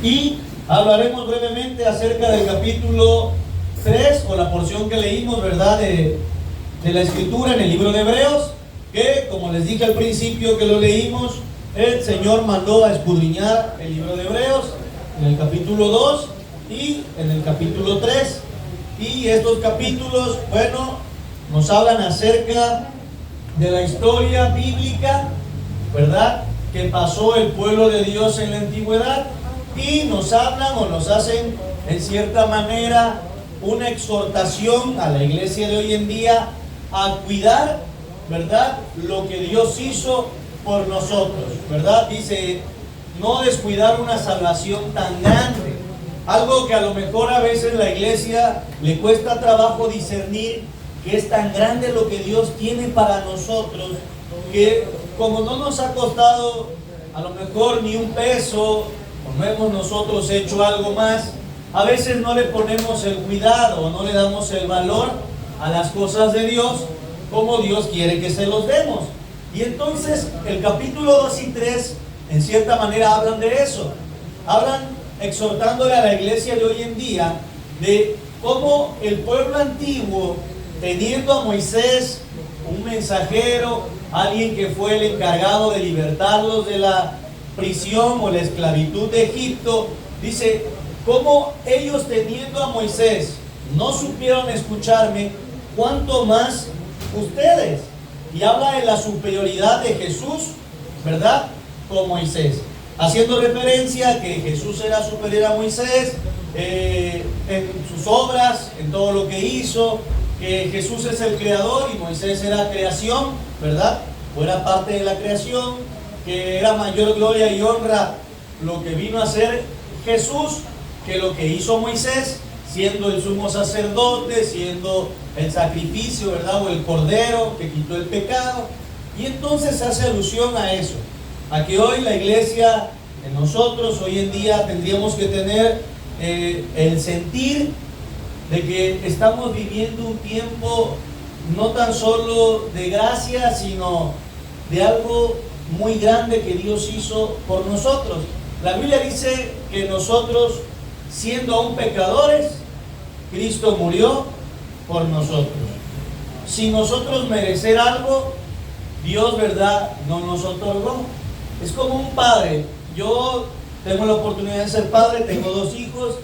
Y hablaremos brevemente acerca del capítulo 3, o la porción que leímos, ¿verdad?, de la Escritura en el libro de Hebreos, que, como les dije al principio que lo leímos, el Señor mandó a escudriñar el libro de Hebreos en el capítulo 2 y en el capítulo 3. Y estos capítulos, bueno, nos hablan acerca de la historia bíblica, ¿verdad?, que pasó el pueblo de Dios en la antigüedad, y nos hablan o nos hacen en cierta manera una exhortación a la iglesia de hoy en día a cuidar, ¿verdad?, lo que Dios hizo por nosotros, ¿verdad? Dice, no descuidar una salvación tan grande, algo que a lo mejor a veces la iglesia le cuesta trabajo discernir, que es tan grande lo que Dios tiene para nosotros, que como no nos ha costado a lo mejor ni un peso, o no hemos nosotros hecho algo más, a veces no le ponemos el cuidado, o no le damos el valor a las cosas de Dios como Dios quiere que se los demos. Y entonces el capítulo 2 y 3 en cierta manera hablan de eso, hablan exhortándole a la iglesia de hoy en día de cómo el pueblo antiguo, teniendo a Moisés, un mensajero, alguien que fue el encargado de libertarlos de la prisión o la esclavitud de Egipto, dice, cómo ellos teniendo a Moisés no supieron escucharme, cuánto más ustedes. Y habla de la superioridad de Jesús, ¿verdad?, con Moisés, haciendo referencia a que Jesús era superior a Moisés en sus obras, en todo lo que hizo, que Jesús es el creador y Moisés era creación, ¿verdad?, o era parte de la creación, que era mayor gloria y honra lo que vino a hacer Jesús que lo que hizo Moisés, siendo el sumo sacerdote, siendo el sacrificio, ¿verdad?, o el cordero que quitó el pecado. Y entonces hace alusión a eso, a que hoy la iglesia, en nosotros hoy en día tendríamos que tener el sentir de que estamos viviendo un tiempo no tan solo de gracia, sino de algo muy grande que Dios hizo por nosotros. La Biblia dice que nosotros, siendo aún pecadores, Cristo murió por nosotros. Sin nosotros merecer algo, Dios, ¿verdad?, no nos otorgó. Es como un padre. Yo tengo la oportunidad de ser padre, tengo 2 hijos,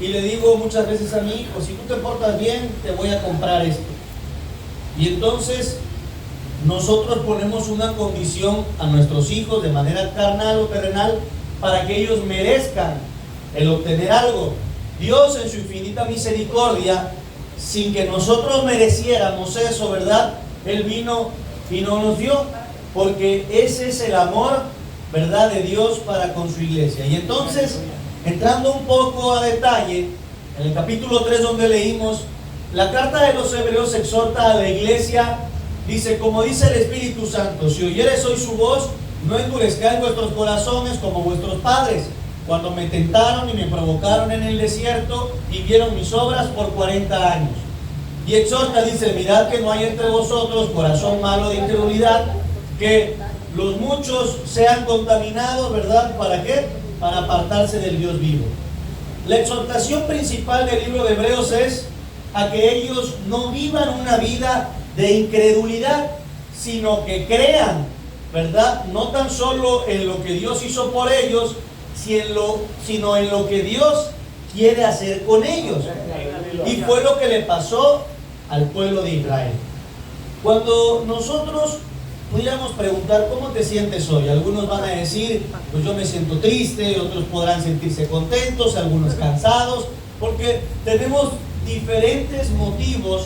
y le digo muchas veces a mi hijo, si tú te portas bien, te voy a comprar esto. Y entonces nosotros ponemos una condición a nuestros hijos de manera carnal o terrenal para que ellos merezcan el obtener algo. Dios, en su infinita misericordia, sin que nosotros mereciéramos eso, ¿verdad?, Él vino y nos dio, porque ese es el amor, ¿verdad?, de Dios para con su iglesia. Y entonces, entrando un poco a detalle, en el capítulo 3 donde leímos, la carta de los Hebreos exhorta a la iglesia, dice, como dice el Espíritu Santo, si oyeres hoy su voz, no endurezcáis vuestros corazones como vuestros padres, cuando me tentaron y me provocaron en el desierto y vieron mis obras por 40 años. Y exhorta, dice, mirad que no hay entre vosotros corazón malo de incredulidad, que los muchos sean contaminados, ¿verdad? ¿Para qué? Para apartarse del Dios vivo. La exhortación principal del libro de Hebreos es a que ellos no vivan una vida de incredulidad, sino que crean, ¿verdad?, no tan solo en lo que Dios hizo por ellos, sino en lo que Dios quiere hacer con ellos. Y fue lo que le pasó al pueblo de Israel. Cuando nosotros pudiéramos preguntar, ¿cómo te sientes hoy? Algunos van a decir, pues yo me siento triste, otros podrán sentirse contentos, algunos cansados, porque tenemos diferentes motivos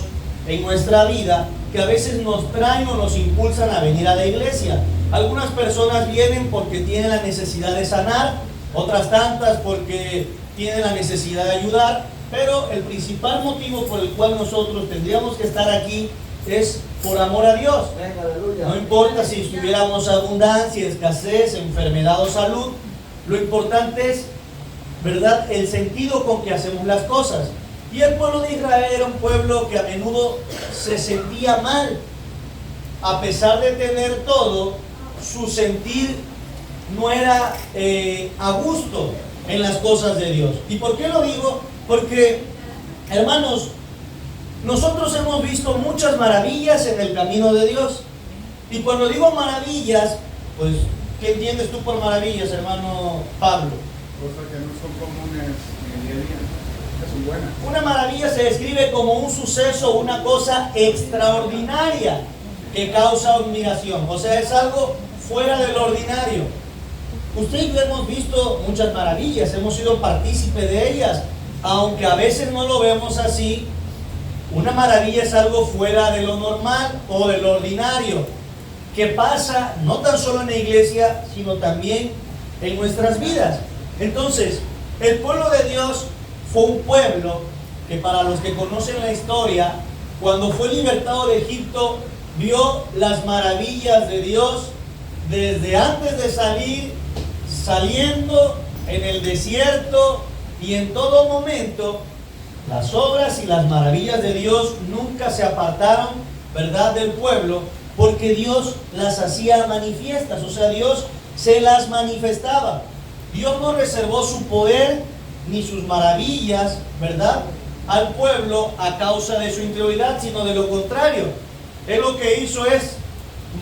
en nuestra vida que a veces nos traen o nos impulsan a venir a la iglesia. Algunas personas vienen porque tienen la necesidad de sanar, otras tantas porque tienen la necesidad de ayudar, pero el principal motivo por el cual nosotros tendríamos que estar aquí es por amor a Dios. No importa si tuviéramos abundancia, escasez, enfermedad o salud, lo importante es, ¿verdad?, el sentido con que hacemos las cosas. Y el pueblo de Israel era un pueblo que a menudo se sentía mal. A pesar de tener todo, su sentir no era a gusto. en las cosas de Dios. ¿Y por qué lo digo? Porque, hermanos, nosotros hemos visto muchas maravillas en el camino de Dios. Y cuando digo maravillas, pues, ¿qué entiendes tú por maravillas, hermano Pablo? Cosas que no son comunes en el día a día, que son buenas. Una maravilla se describe como un suceso, una cosa extraordinaria que causa admiración. O sea, es algo fuera del ordinario. Usted y yo hemos visto muchas maravillas, hemos sido partícipes de ellas, aunque a veces no lo vemos así. Una maravilla es algo fuera de lo normal o de lo ordinario, que pasa no tan solo en la iglesia, sino también en nuestras vidas. Entonces, el pueblo de Dios fue un pueblo que, para los que conocen la historia, cuando fue libertado de Egipto, vio las maravillas de Dios desde antes de salir, saliendo en el desierto y en todo momento. Las obras y las maravillas de Dios nunca se apartaron, ¿verdad?, del pueblo, porque Dios las hacía manifiestas, o sea, Dios se las manifestaba. Dios no reservó su poder ni sus maravillas, ¿verdad?, al pueblo a causa de su interioridad, sino de lo contrario. Él lo que hizo es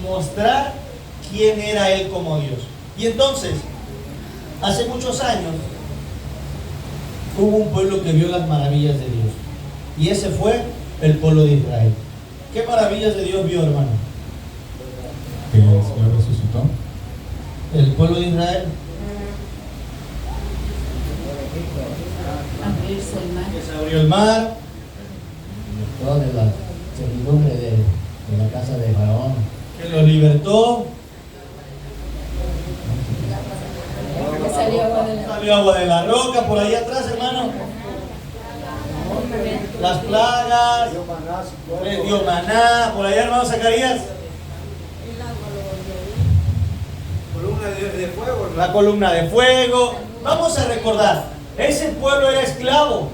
mostrar quién era Él como Dios. Y entonces, hace muchos años, hubo un pueblo que vio las maravillas de Dios. Y ese fue el pueblo de Israel. ¿Qué maravillas de Dios vio, hermano? Que el Señor resucitó. El pueblo de Israel. Abrirse el mar. Que se abrió el mar. Toda la servidumbre de la casa de Faraón. Que lo libertó. Que salió agua de la Salió agua de la roca. Por ahí atrás, hermano. Las plagas. Les dio maná. Por allá, hermano Zacarías. La columna de fuego. Vamos a recordar, ese pueblo era esclavo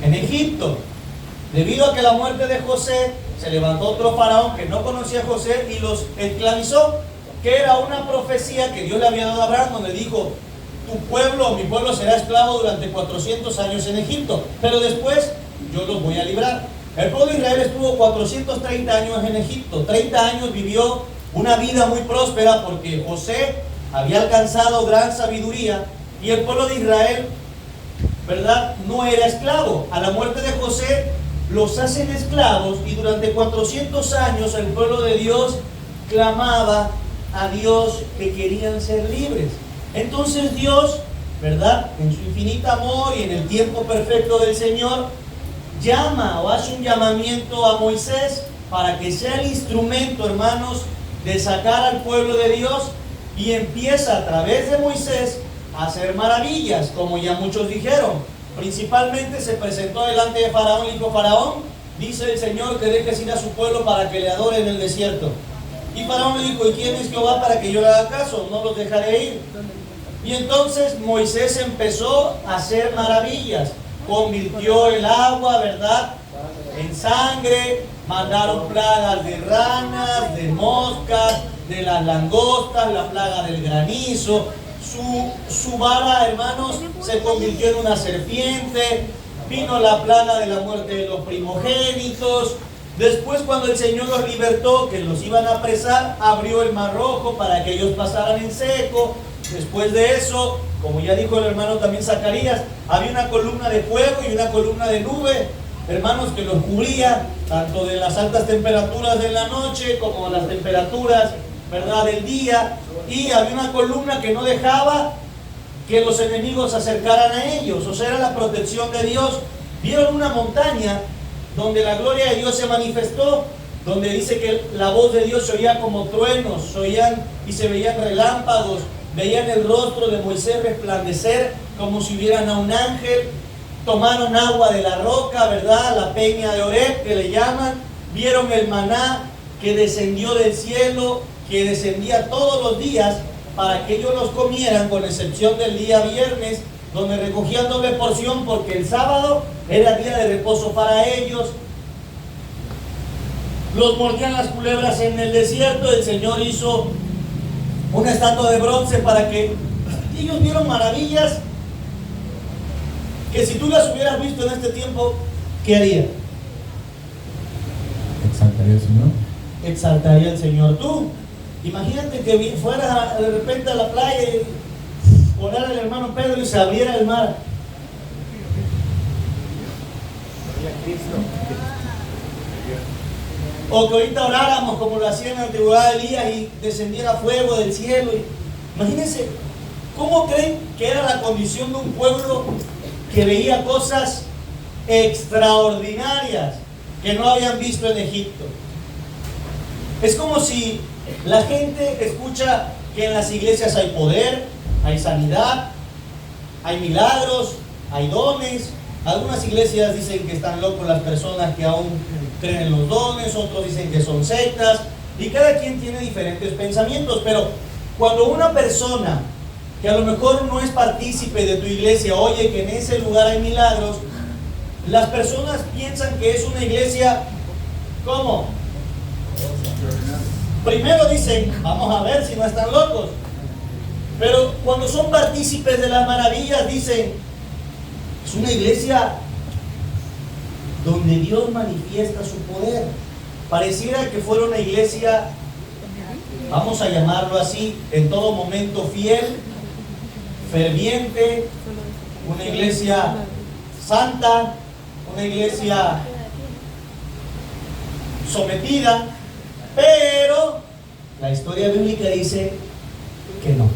en Egipto. Debido a que la muerte de José, se levantó otro faraón que no conocía a José y los esclavizó, que era una profecía que Dios le había dado a Abraham, donde dijo: tu pueblo, mi pueblo, será esclavo durante 400 años en Egipto, pero después yo los voy a librar. El pueblo de Israel estuvo 430 años en Egipto. 30 años vivió una vida muy próspera porque José había alcanzado gran sabiduría y el pueblo de Israel, ¿verdad?, no era esclavo. A la muerte de José los hacen esclavos y durante 400 años el pueblo de Dios clamaba a Dios que querían ser libres. Entonces Dios, ¿verdad?, en su infinito amor y en el tiempo perfecto del Señor, llama o hace un llamamiento a Moisés para que sea el instrumento, hermanos, de sacar al pueblo de Dios, y empieza a través de Moisés a hacer maravillas, como ya muchos dijeron. Principalmente se presentó delante de Faraón y dijo: Faraón, dice el Señor que dejes ir a su pueblo para que le adore en el desierto. Y Faraón le dijo: ¿y quién es Jehová para que yo le haga caso? No los dejaré ir. Y entonces Moisés empezó a hacer maravillas. Convirtió el agua, ¿verdad?, en sangre. Mandaron plagas de ranas, de moscas, de las langostas, la plaga del granizo. Su vara, hermanos, se convirtió en una serpiente. Vino la plaga de la muerte de los primogénitos. Después, cuando el Señor los libertó, que los iban a apresar, abrió el mar rojo para que ellos pasaran en seco. Después de eso, como ya dijo el hermano también Zacarías, había una columna de fuego y una columna de nube, hermanos, que los cubría tanto de las altas temperaturas de la noche como las temperaturas, ¿verdad?, del día. Y había una columna que no dejaba que los enemigos se acercaran a ellos. O sea, era la protección de Dios. Vieron una montaña donde la gloria de Dios se manifestó, donde dice que la voz de Dios se oía como truenos, se oían y se veían relámpagos, veían el rostro de Moisés resplandecer como si vieran a un ángel. Tomaron agua de la roca, ¿verdad?, la peña de Oreb, que le llaman. Vieron el maná que descendió del cielo, que descendía todos los días para que ellos los comieran, con excepción del día viernes, donde recogían doble porción porque el sábado era día de reposo para ellos. Los mordían las culebras en el desierto. El Señor hizo una estatua de bronce para que Y ellos vieron maravillas que si tú las hubieras visto en este tiempo, ¿qué haría? Exaltaría al Señor. Exaltaría al Señor. Tú, imagínate que fueras de repente a la playa y orara al hermano Pedro y se abriera el mar. O que ahorita oráramos como lo hacían en la antigüedad de Elías y descendiera fuego del cielo. Imagínense, ¿cómo creen que era la condición de un pueblo que veía cosas extraordinarias que no habían visto en Egipto? Es como si la gente escucha que en las iglesias hay poder, hay sanidad, hay milagros, hay dones. Algunas iglesias dicen que están locos las personas que aún creen en los dones, otros dicen que son sectas, y cada quien tiene diferentes pensamientos. Pero cuando una persona que a lo mejor no es partícipe de tu iglesia oye que en ese lugar hay milagros, las personas piensan que es una iglesia, ¿cómo? Primero dicen, vamos a ver si no están locos. Pero cuando son partícipes de las maravillas dicen, es una iglesia donde Dios manifiesta su poder. Pareciera que fuera una iglesia, vamos a llamarlo así, en todo momento fiel, ferviente, una iglesia santa, una iglesia sometida, pero la historia bíblica dice que no.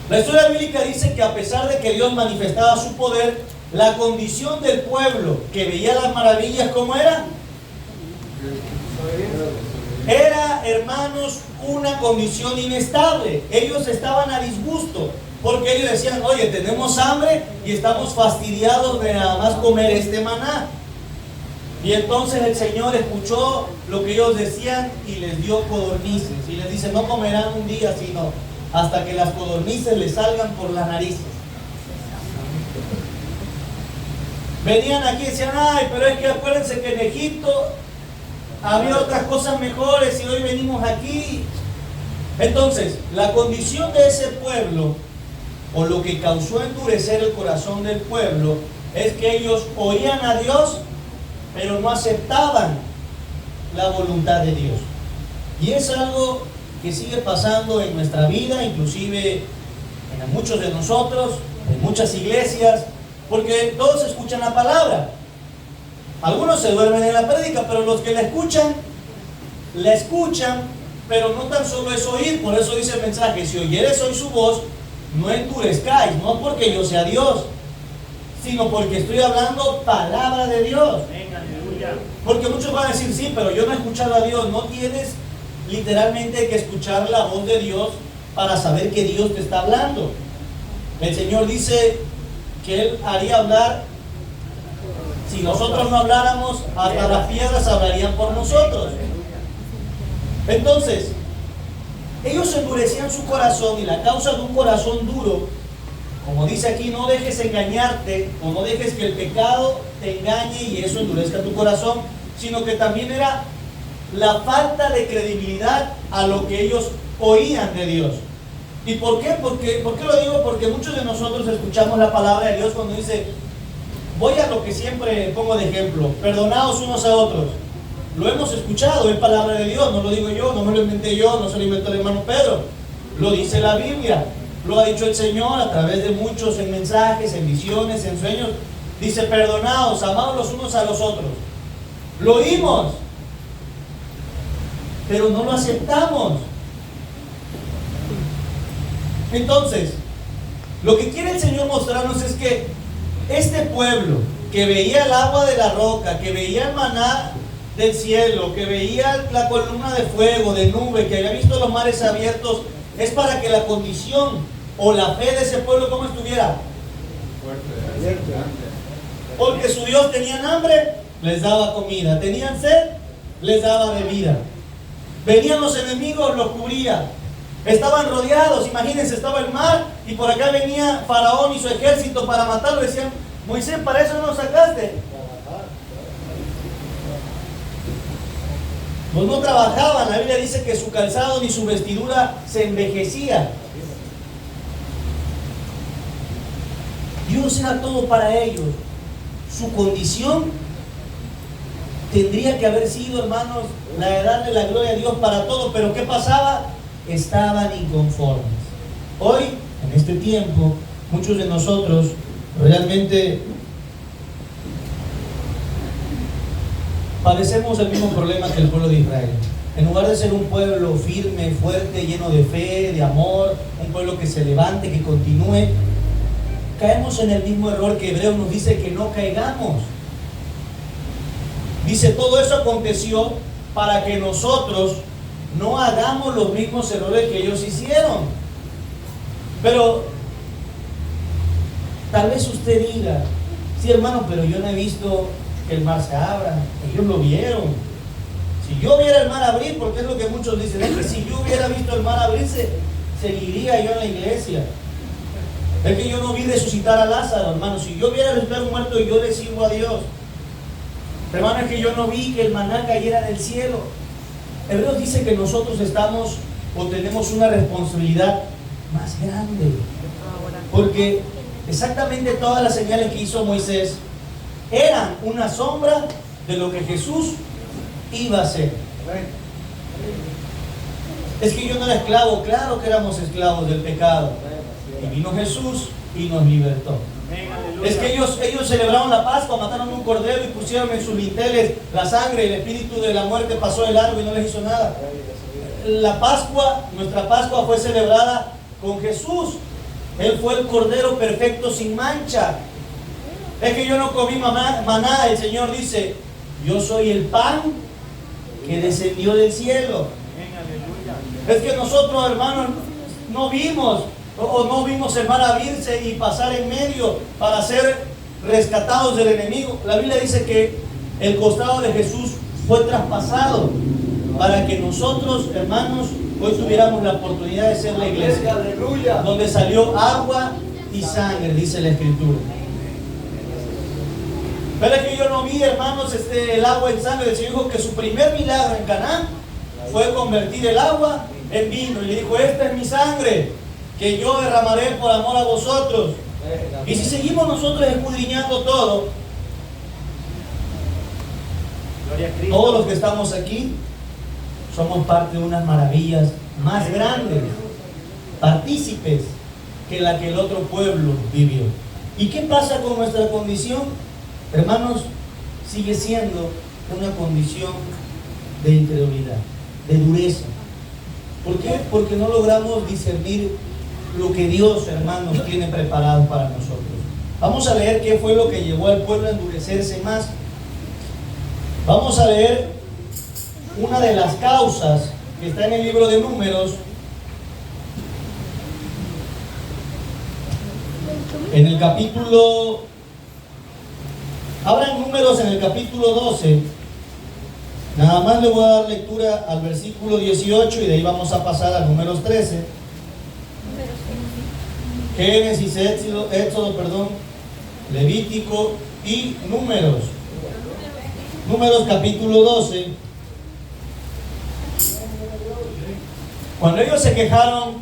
La historia bíblica dice que a pesar de que Dios manifestaba su poder, la condición del pueblo que veía las maravillas, ¿cómo era? Era, hermanos, una condición inestable. Ellos estaban a disgusto, porque ellos decían, oye, tenemos hambre y estamos fastidiados de nada más comer este maná. Y entonces el Señor escuchó lo que ellos decían y les dio codornices. Y les dice, no comerán un día, sino hasta que las codornices les salgan por las narices. Venían aquí y decían, ay, pero es que acuérdense que en Egipto había otras cosas mejores y hoy venimos aquí. Entonces, la condición de ese pueblo, o lo que causó endurecer el corazón del pueblo, es que ellos oían a Dios, pero no aceptaban la voluntad de Dios. Y es algo que sigue pasando en nuestra vida, inclusive en muchos de nosotros, en muchas iglesias, porque todos escuchan la palabra. Algunos se duermen en la prédica, pero los que la escuchan, pero no tan solo es oír. Por eso dice el mensaje, si oyeres hoy su voz, no endurezcáis, no porque yo sea Dios, sino porque estoy hablando palabra de Dios. Porque muchos van a decir, sí, pero yo no he escuchado a Dios. No tienes literalmente que escuchar la voz de Dios para saber que Dios te está hablando. El Señor dice que Él haría hablar, si nosotros no habláramos, hasta las piedras hablarían por nosotros. Entonces, ellos endurecían su corazón, y la causa de un corazón duro, como dice aquí, no dejes engañarte, o no dejes que el pecado te engañe y eso endurezca tu corazón, sino que también era la falta de credibilidad a lo que ellos oían de Dios. ¿Y por qué? ¿Por qué lo digo? Porque muchos de nosotros escuchamos la palabra de Dios cuando dice, voy a lo que siempre pongo de ejemplo, perdonaos unos a otros. Lo hemos escuchado, es palabra de Dios, no lo digo yo, no me lo inventé yo, no se lo inventó el hermano Pedro, lo dice la Biblia, lo ha dicho el Señor a través de muchos en mensajes, en visiones, en sueños. Dice, perdonaos, amaos los unos a los otros. Lo oímos, pero no lo aceptamos. Entonces, lo que quiere el Señor mostrarnos es que este pueblo que veía el agua de la roca, que veía el maná del cielo, que veía la columna de fuego, de nube, que había visto los mares abiertos, es para que la condición o la fe de ese pueblo, ¿cómo estuviera? Porque su Dios, tenían hambre, les daba comida, tenían sed, les daba bebida. Venían los enemigos, los cubría. Estaban rodeados, imagínense, estaba el mar y por acá venía Faraón y su ejército para matarlo. Decían, Moisés, para eso no nos sacaste. Pues no trabajaban. La Biblia dice que su calzado ni su vestidura se envejecía. Dios era todo para ellos. Su condición tendría que haber sido, hermanos, la de darle la gloria a Dios para todo. Pero ¿qué pasaba? Estaban inconformes. Hoy, en este tiempo, muchos de nosotros realmente padecemos el mismo problema que el pueblo de Israel. En lugar de ser un pueblo firme, fuerte, lleno de fe, de amor, un pueblo que se levante, que continúe, caemos en el mismo error que Hebreos nos dice que no caigamos. Dice, todo eso aconteció para que nosotros no hagamos los mismos errores que ellos hicieron. Pero tal vez usted diga, sí, hermano, pero yo no he visto que el mar se abra. Ellos lo vieron. Si yo viera el mar abrir, porque es lo que muchos dicen, es que si yo hubiera visto el mar abrirse, seguiría yo en la iglesia. Es que yo no vi resucitar a Lázaro, hermano. Si yo viera resucitar a un muerto, yo le sirvo a Dios. Hermano, es que yo no vi que el maná cayera del cielo. Hebreos dice que nosotros estamos o tenemos una responsabilidad más grande. Porque exactamente todas las señales que hizo Moisés eran una sombra de lo que Jesús iba a ser. Es que yo no era esclavo, claro que éramos esclavos del pecado. Y vino Jesús y nos libertó. Es que ellos celebraron la Pascua, mataron un cordero y pusieron en sus linteles la sangre, y el espíritu de la muerte pasó de largo y no les hizo nada. La Pascua, nuestra Pascua fue celebrada con Jesús. Él fue el cordero perfecto sin mancha. Es que yo no comí maná, el Señor dice, yo soy el pan que descendió del cielo. Es que nosotros, hermanos, no vimos el mar abrirse y pasar en medio para ser rescatados del enemigo. La Biblia dice que el costado de Jesús fue traspasado para que nosotros, hermanos, hoy tuviéramos la oportunidad de ser la iglesia, donde salió agua y sangre, dice la Escritura. Pero es que yo no vi, hermanos, el agua en sangre. El Señor dijo que su primer milagro en Canaán fue convertir el agua en vino. Y le dijo, esta es mi sangre, que yo derramaré por amor a vosotros. Y si seguimos nosotros escudriñando todo, todos los que estamos aquí somos parte de unas maravillas más grandes, partícipes que la que el otro pueblo vivió. ¿Y qué pasa con nuestra condición? Hermanos, sigue siendo una condición de incredulidad, de dureza. ¿Por qué? Porque no logramos discernir lo que Dios, hermanos, tiene preparado para nosotros. Vamos a leer qué fue lo que llevó al pueblo a endurecerse más. Vamos a leer una de las causas que está en el libro de Números, en el capítulo, abran Números en el capítulo 12. Nada más le voy a dar lectura al versículo 18 y de ahí vamos a pasar a Números 13. Génesis, Éxodo, Levítico y Números. Números capítulo 12. Cuando ellos se quejaron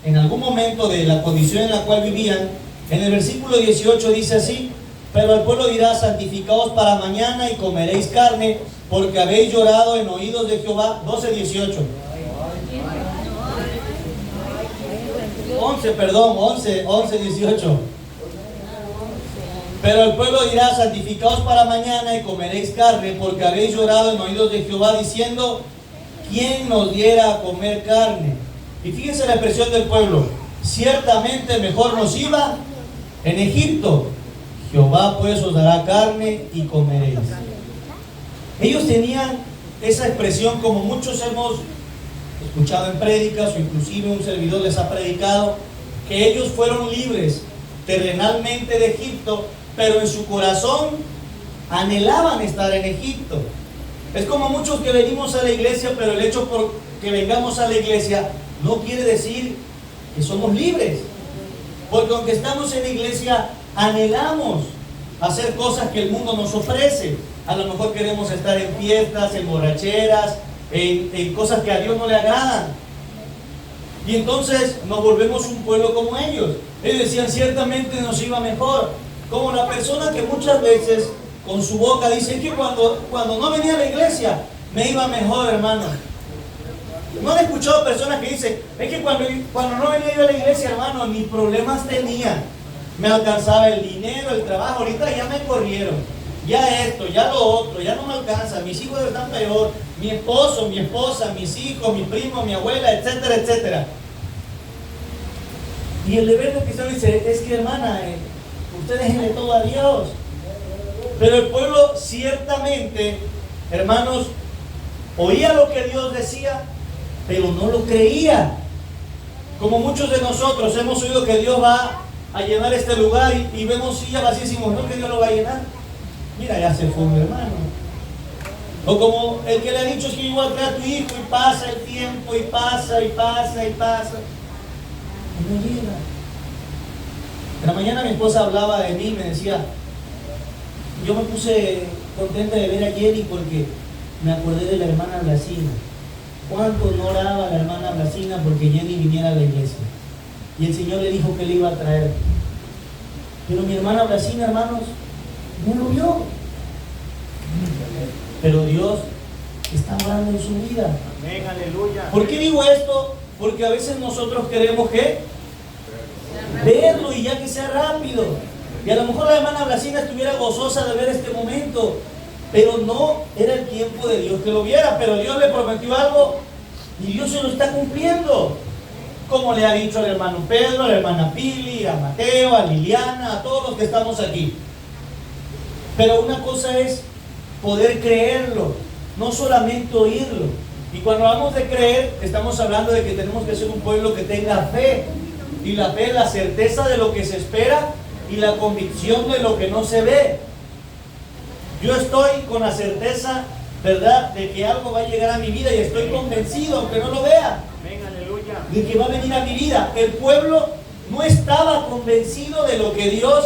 en algún momento de la condición en la cual vivían, en el versículo 18 dice así: pero el pueblo dirá, santificaos para mañana y comeréis carne, porque habéis llorado en oídos de Jehová. 12:18. 11:18. Pero el pueblo dirá, santificaos para mañana y comeréis carne, porque habéis llorado en oídos de Jehová, diciendo, ¿quién nos diera a comer carne? Y fíjense la expresión del pueblo: ciertamente mejor nos iba en Egipto. Jehová pues os dará carne y comeréis. Ellos tenían esa expresión, como muchos hemos escuchado en prédicas, o inclusive un servidor les ha predicado, que ellos fueron libres terrenalmente de Egipto, pero en su corazón anhelaban estar en Egipto. Es como muchos que venimos a la iglesia, pero el hecho por que vengamos a la iglesia no quiere decir que somos libres, porque aunque estamos en la iglesia, anhelamos hacer cosas que el mundo nos ofrece. A lo mejor queremos estar en fiestas, en borracheras, en cosas que a Dios no le agradan. Y entonces nos volvemos un pueblo como ellos. Ellos decían, ciertamente nos iba mejor. Como la persona que muchas veces con su boca dice que cuando no venía a la iglesia me iba mejor, hermano. ¿No han escuchado personas que dicen, es que cuando no venía yo a la iglesia, hermano, ni problemas tenía? Me alcanzaba el dinero, el trabajo, ahorita ya me corrieron. Ya esto, ya lo otro, ya no me alcanza. Mis hijos están peor, mi esposo, mi esposa, mis hijos, mi primo, mi abuela, etcétera, etcétera. Y el deber del cristiano dice, es que hermana, usted déjenle todo a Dios. Pero el pueblo ciertamente, hermanos, oía lo que Dios decía, pero no lo creía. Como muchos de nosotros hemos oído que Dios va a llenar este lugar y vemos sillas vacías y decimos, no, que Dios lo va a llenar. Mira, ya se fue mi hermano. O como el que le ha dicho, es que yo voy a traer a tu hijo y pasa el tiempo y pasa y pasa y pasa. Y no llega. En la mañana mi esposa hablaba de mí y me decía, yo me puse contenta de ver a Jenny porque me acordé de la hermana Blasina. ¿Cuánto no oraba la hermana Blasina porque Jenny viniera a la iglesia? Y el Señor le dijo que le iba a traer. Pero mi hermana Blasina, hermanos, no lo vio. Pero Dios está hablando en su vida. Amén, aleluya. ¿Por qué digo esto? Porque a veces nosotros queremos que verlo y ya que sea rápido. Y a lo mejor la hermana Blasina estuviera gozosa de ver este momento, pero no era el tiempo de Dios que lo viera. Pero Dios le prometió algo y Dios se lo está cumpliendo. Como le ha dicho al hermano Pedro, a la hermana Pili, a Mateo, a Liliana, a todos los que estamos aquí. Pero una cosa es poder creerlo, no solamente oírlo. Y cuando hablamos de creer, estamos hablando de que tenemos que ser un pueblo que tenga fe. Y la fe es la certeza de lo que se espera y la convicción de lo que no se ve. Yo estoy con la certeza, ¿verdad?, de que algo va a llegar a mi vida y estoy convencido, aunque no lo vea, Amén, aleluya. de que va a venir a mi vida. El pueblo no estaba convencido de lo que Dios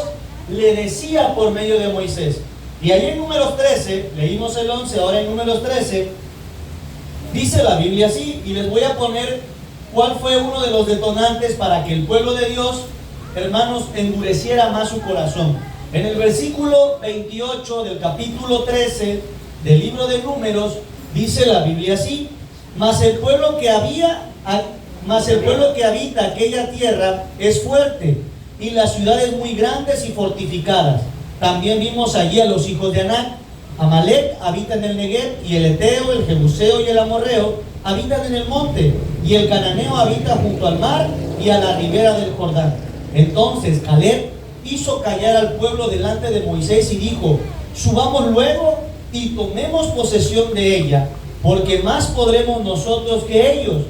le decía por medio de Moisés. Y ahí en Números 13, leímos el 11, ahora en Números 13, dice la Biblia así, y les voy a poner cuál fue uno de los detonantes para que el pueblo de Dios, hermanos, endureciera más su corazón. En el versículo 28 del capítulo 13 del libro de Números, dice la Biblia así, mas el pueblo que habita aquella tierra es fuerte, y las ciudades muy grandes y fortificadas. También vimos allí a los hijos de Anac. Amalek habita en el Negev, y el Eteo, el Jebuseo y el Amorreo habitan en el monte, y el Cananeo habita junto al mar y a la ribera del Jordán. Entonces Caleb hizo callar al pueblo delante de Moisés y dijo, subamos luego y tomemos posesión de ella, porque más podremos nosotros que ellos.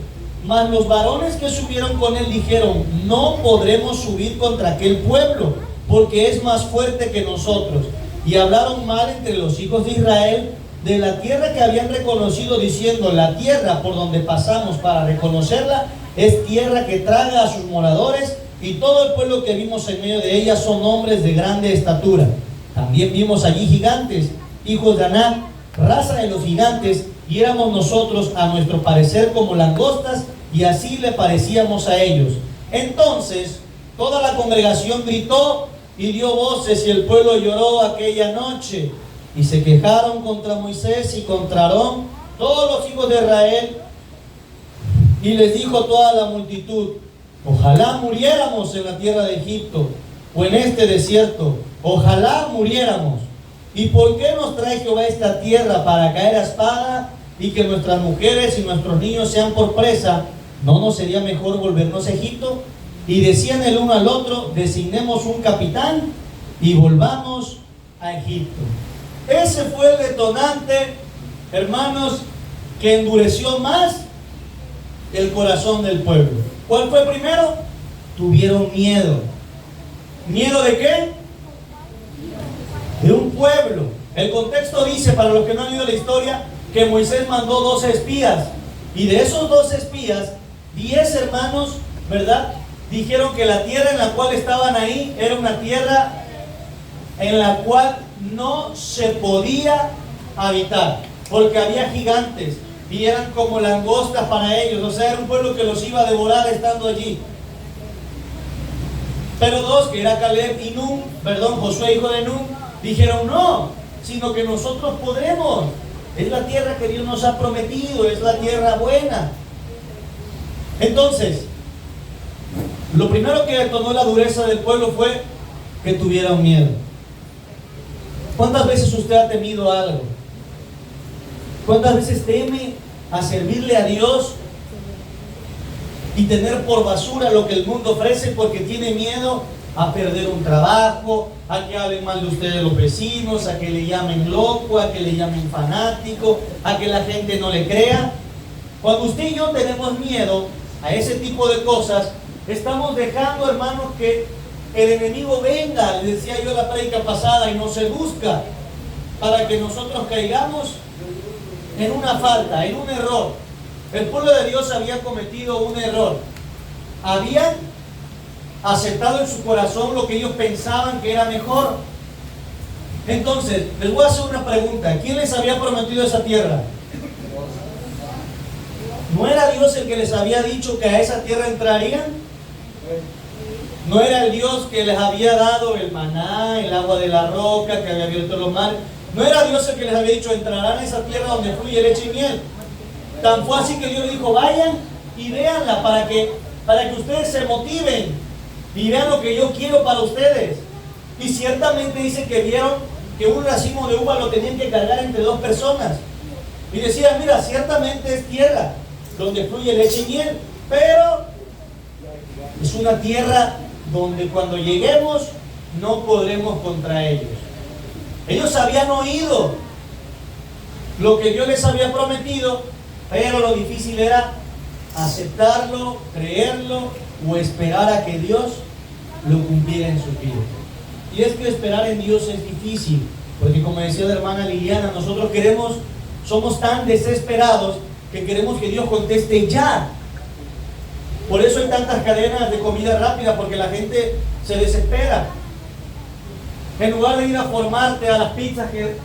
Mas los varones que subieron con él dijeron, no podremos subir contra aquel pueblo, porque es más fuerte que nosotros. Y hablaron mal entre los hijos de Israel de la tierra que habían reconocido, diciendo, la tierra por donde pasamos para reconocerla es tierra que traga a sus moradores, y todo el pueblo que vimos en medio de ella son hombres de grande estatura. También vimos allí gigantes, hijos de Anac, raza de los gigantes, y éramos nosotros a nuestro parecer como langostas, y así le parecíamos a ellos. Entonces toda la congregación gritó y dio voces, y el pueblo lloró aquella noche, y se quejaron contra Moisés y contra Aarón todos los hijos de Israel, y les dijo toda la multitud, ojalá muriéramos en la tierra de Egipto o en este desierto, ojalá muriéramos. ¿Y por qué nos trae Jehová esta tierra para caer a espada y que nuestras mujeres y nuestros niños sean por presa? ¿No nos sería mejor volvernos a Egipto? Y decían el uno al otro, designemos un capitán y volvamos a Egipto. Ese fue el detonante, hermanos, que endureció más el corazón del pueblo. ¿Cuál fue primero? Tuvieron miedo. ¿Miedo de qué? De un pueblo. El contexto dice, para los que no han leído la historia, que Moisés mandó 12 espías. Y de esos 12 espías, 10 hermanos, ¿verdad?, dijeron que la tierra en la cual estaban ahí era una tierra en la cual no se podía habitar, porque había gigantes, y eran como langostas para ellos, o sea, era un pueblo que los iba a devorar estando allí. Pero dos, que era Caleb y Josué hijo de Nun, dijeron no, sino que nosotros podremos. Es la tierra que Dios nos ha prometido, es la tierra buena. Entonces, lo primero que detonó la dureza del pueblo fue que tuvieran miedo. ¿Cuántas veces usted ha temido algo? ¿Cuántas veces teme a servirle a Dios y tener por basura lo que el mundo ofrece porque tiene miedo a perder un trabajo, a que hablen mal de usted los vecinos, a que le llamen loco, a que le llamen fanático, a que la gente no le crea? Cuando usted y yo tenemos miedo a ese tipo de cosas, estamos dejando, hermanos, que el enemigo venga, le decía yo la prédica pasada, y nos seduzca para que nosotros caigamos en una falta, en un error. El pueblo de Dios había cometido un error. Habían aceptado en su corazón lo que ellos pensaban que era mejor. Entonces, les voy a hacer una pregunta. ¿Quién les había prometido esa tierra? ¿No era Dios el que les había dicho que a esa tierra entrarían? ¿No era el Dios que les había dado el maná, el agua de la roca, que había abierto los mares? ¿No era Dios el que les había dicho entrarán a esa tierra donde fluye leche y miel? Tan fue así que Dios les dijo, vayan y véanla para que ustedes se motiven y vean lo que yo quiero para ustedes. Y ciertamente dice que vieron que un racimo de uva lo tenían que cargar entre dos personas. Y decían, mira, ciertamente es tierra donde fluye leche y miel, pero es una tierra donde cuando lleguemos no podremos contra ellos. Ellos habían oído lo que Dios les había prometido, pero lo difícil era aceptarlo, creerlo o esperar a que Dios lo cumpliera en su vida. Y es que esperar en Dios es difícil, porque como decía la hermana Liliana, nosotros somos tan desesperados que queremos que Dios conteste ya. Por eso hay tantas cadenas de comida rápida, porque la gente se desespera. En lugar de ir a formarte a las pizzas que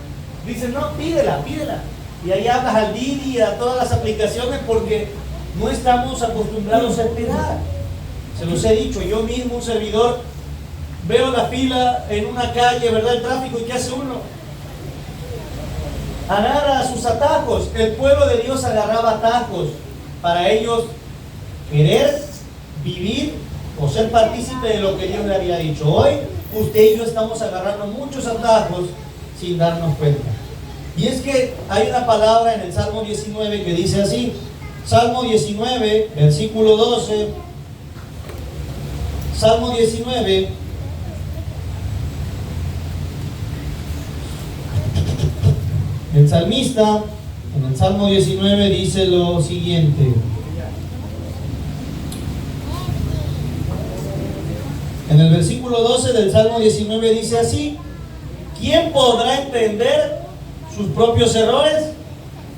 dicen, no, pídela. Y ahí hablas al Didi, a todas las aplicaciones, porque no estamos acostumbrados a esperar. Se los he dicho, yo mismo, un servidor, veo la fila en una calle, ¿verdad? El tráfico, ¿y qué hace uno? Agarra sus atajos. El pueblo de Dios agarraba atajos para ellos querer vivir o ser partícipe de lo que Dios le había dicho. Hoy usted y yo estamos agarrando muchos atajos sin darnos cuenta. Y es que hay una palabra en el Salmo 19 que dice así, Salmo 19, versículo 12, Salmo 19, el salmista en el Salmo 19 dice lo siguiente. En el versículo 12 del Salmo 19 dice así: ¿quién podrá entender sus propios errores?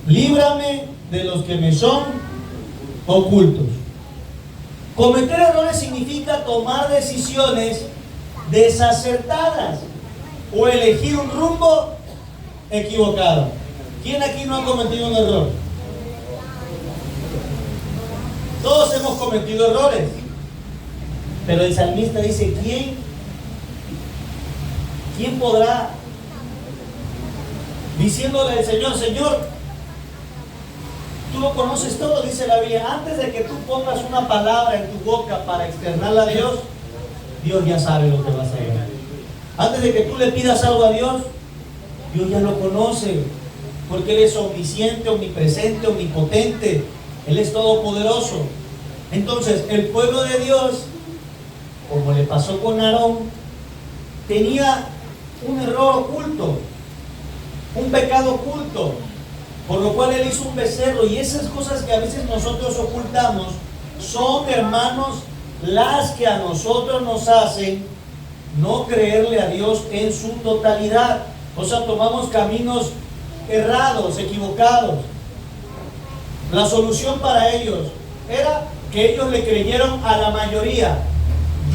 Líbrame de los que me son ocultos. Cometer errores significa tomar decisiones desacertadas o elegir un rumbo equivocado. ¿Quién aquí no ha cometido un error? Todos hemos cometido errores. Pero el salmista dice, ¿quién podrá? Diciéndole al Señor, Señor, tú lo conoces todo, dice la Biblia. Antes de que tú pongas una palabra en tu boca para externarla a Dios, Dios ya sabe lo que vas a hacer. Antes de que tú le pidas algo a Dios, Dios ya lo conoce, porque Él es omnisciente, omnipresente, omnipotente. Él es todopoderoso. Entonces, el pueblo de Dios, como le pasó con Aarón, tenía un error oculto, un pecado oculto, por lo cual él hizo un becerro. Y esas cosas que a veces nosotros ocultamos son, hermanos, las que a nosotros nos hacen no creerle a Dios en su totalidad. O sea, tomamos caminos errados, equivocados. La solución para ellos era que ellos le creyeron a la mayoría.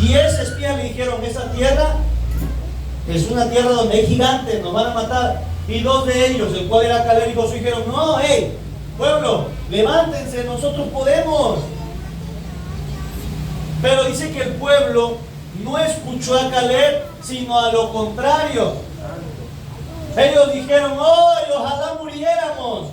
10 espías le dijeron, esa tierra es una tierra donde hay gigantes, nos van a matar. Y 2 de ellos, el cual era Caleb y Josué, dijeron, no, pueblo, levántense, nosotros podemos. Pero dice que el pueblo no escuchó a Caleb, sino a lo contrario. Ellos dijeron, ¡ay, ojalá muriéramos!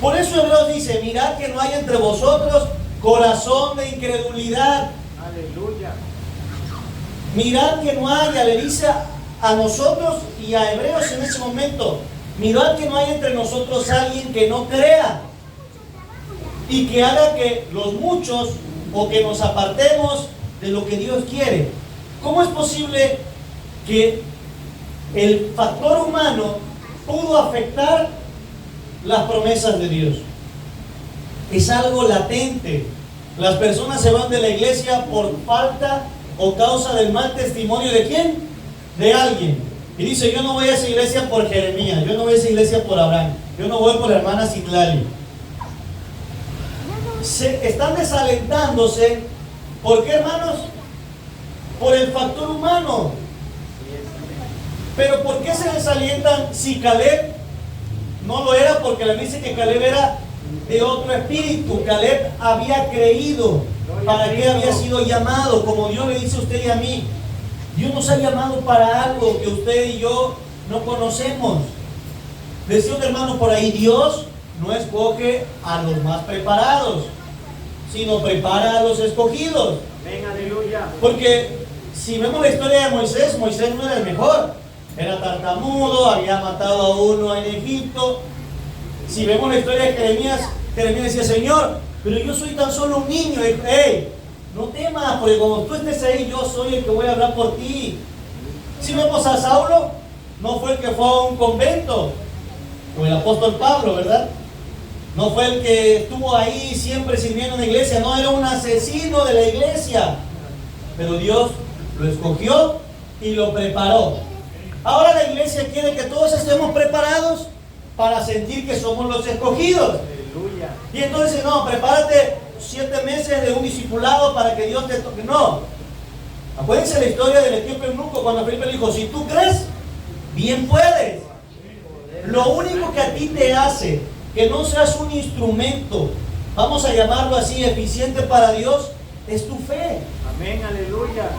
Por eso Hebreos dice, mirad que no hay entre vosotros corazón de incredulidad. Aleluya. Mirad que no haya, le dice a nosotros y a Hebreos en ese momento, mirad que no hay entre nosotros alguien que no crea y que haga que los muchos o que nos apartemos de lo que Dios quiere. ¿Cómo es posible que el factor humano pudo afectar las promesas de Dios? Es algo latente. Las personas se van de la iglesia por falta o causa del mal testimonio ¿de quién? De alguien. Y dice, yo no voy a esa iglesia por Jeremías, yo no voy a esa iglesia por Abraham, yo no voy por la hermana Citlali. Están desalentándose. ¿Por qué, hermanos? Por el factor humano. Pero ¿por qué se desalientan si Caleb no lo era? Porque la Biblia dice que Caleb era de otro espíritu. Caleb había creído para qué había sido llamado, como Dios le dice a usted y a mí. Dios nos ha llamado para algo que usted y yo no conocemos. Decía un hermano por ahí, Dios no escoge a los más preparados, sino prepara a los escogidos. Amén, aleluya. Porque si vemos la historia de Moisés, Moisés no era el mejor. Era tartamudo, había matado a uno en Egipto. Si vemos la historia de Jeremías, Jeremías decía, Señor, pero yo soy tan solo un niño. Hey, no temas, porque como tú estés ahí, yo soy el que voy a hablar por ti. Si vemos a Saulo, no fue el que fue a un convento, o el apóstol Pablo, ¿verdad? No fue el que estuvo ahí siempre sirviendo en la iglesia, no, era un asesino de la iglesia. Pero Dios lo escogió y lo preparó. Ahora la iglesia quiere que todos estemos preparados para sentir que somos los escogidos. Aleluya. Y entonces, no, prepárate 7 meses de un discipulado para que Dios te toque. No. Acuérdense la historia del etíope eunuco cuando Felipe le dijo, si tú crees, bien puedes. Lo único que a ti te hace que no seas un instrumento, vamos a llamarlo así, eficiente para Dios, es tu fe. Amén, aleluya.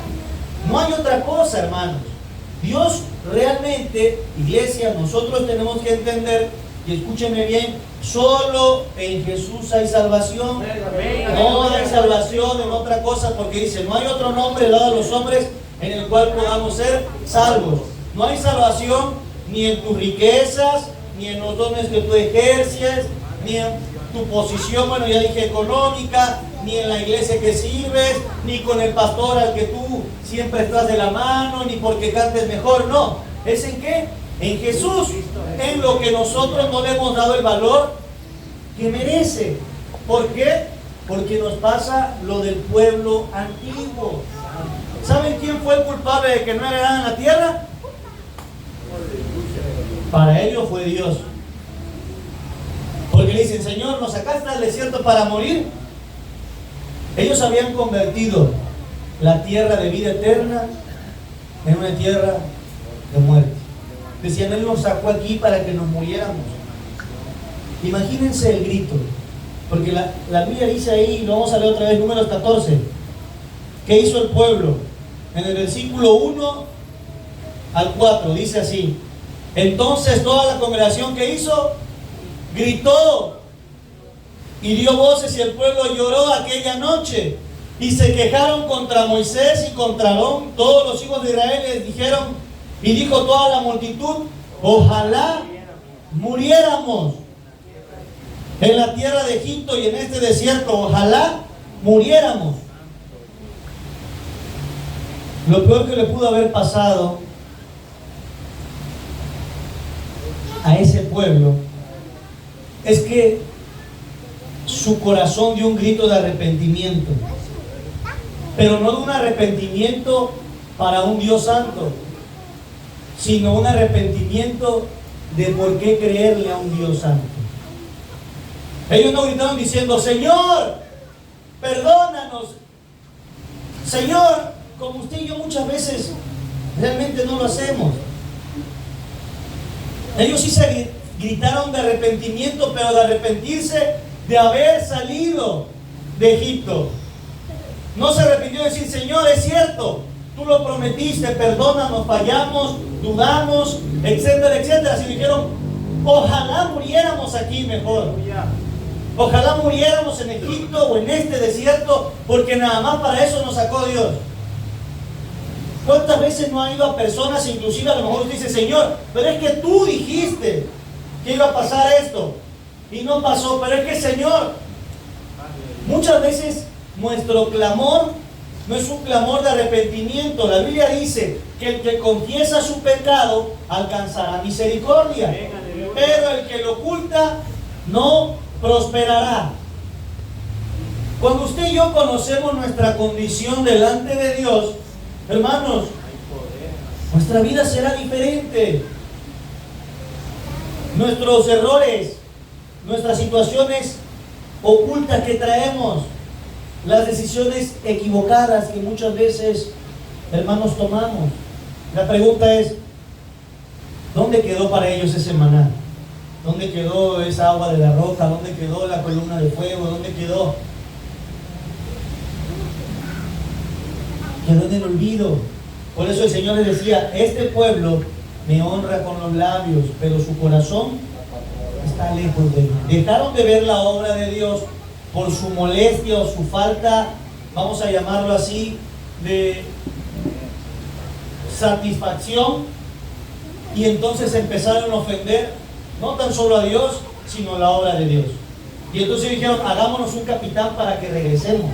No hay otra cosa, hermanos. Dios realmente, iglesia, nosotros tenemos que entender, y escúcheme bien, solo en Jesús hay salvación. No hay salvación en otra cosa, porque dice, no hay otro nombre dado a los hombres en el cual podamos ser salvos. No hay salvación ni en tus riquezas, ni en los dones que tú ejerces, ni en tu posición, bueno, ya dije, económica, ni en la iglesia que sirves, ni con el pastor al que tú siempre estás de la mano, ni porque cantes mejor. No, ¿es en qué? En Jesús, en lo que nosotros no le hemos dado el valor que merece. ¿Por qué? Porque nos pasa lo del pueblo antiguo. ¿Saben quién fue el culpable de que no heredaran la tierra? Para ellos fue Dios. Porque le dicen, Señor, nos sacaste al desierto para morir. Ellos habían convertido la tierra de vida eterna en una tierra de muerte. Decían, Él nos sacó aquí para que nos muriéramos. Imagínense el grito. Porque la Biblia dice ahí, lo vamos a leer otra vez, Números 14. ¿Qué hizo el pueblo? En el versículo 1 al 4 dice así. Entonces toda la congregación que hizo, gritó y dio voces, y el pueblo lloró aquella noche. Y se quejaron contra Moisés y contra Aarón. Todos los hijos de Israel les dijeron, y dijo toda la multitud, ojalá muriéramos en la tierra de Egipto y en este desierto, ojalá muriéramos. Lo peor que le pudo haber pasado a ese pueblo es que su corazón dio un grito de arrepentimiento, pero no de un arrepentimiento para un Dios santo, sino un arrepentimiento de por qué creerle a un Dios santo. Ellos no gritaron diciendo, Señor, perdónanos. Señor, como usted y yo muchas veces realmente no lo hacemos. Ellos sí se gritaron de arrepentimiento, pero de arrepentirse de haber salido de Egipto. No se arrepintió de decir, Señor, es cierto, tú lo prometiste, perdónanos, fallamos, dudamos, etcétera, etcétera. Si dijeron, ojalá muriéramos aquí mejor. Ojalá muriéramos en Egipto o en este desierto, porque nada más para eso nos sacó Dios. ¿Cuántas veces no ha ido a personas, inclusive a lo mejor usted dice, Señor, pero es que tú dijiste que iba a pasar esto y no pasó, pero es que Señor, muchas veces nuestro clamor no es un clamor de arrepentimiento. La Biblia dice que el que confiesa su pecado alcanzará misericordia, pero el que lo oculta no prosperará. Cuando usted y yo conocemos nuestra condición delante de Dios, hermanos, nuestra vida será diferente. Nuestros errores, nuestras situaciones ocultas que traemos, las decisiones equivocadas que muchas veces, hermanos, tomamos. La pregunta es, ¿dónde quedó para ellos ese maná? ¿Dónde quedó esa agua de la roca? ¿Dónde quedó la columna de fuego? ¿Dónde quedó? Quedó en el olvido. Por eso el Señor les decía, este pueblo me honra con los labios, pero su corazón está lejos de mí. Dejaron de ver la obra de Dios por su molestia o su falta, vamos a llamarlo así, de satisfacción, y entonces empezaron a ofender no tan solo a Dios, sino a la obra de Dios. Y entonces dijeron, hagámonos un capitán para que regresemos.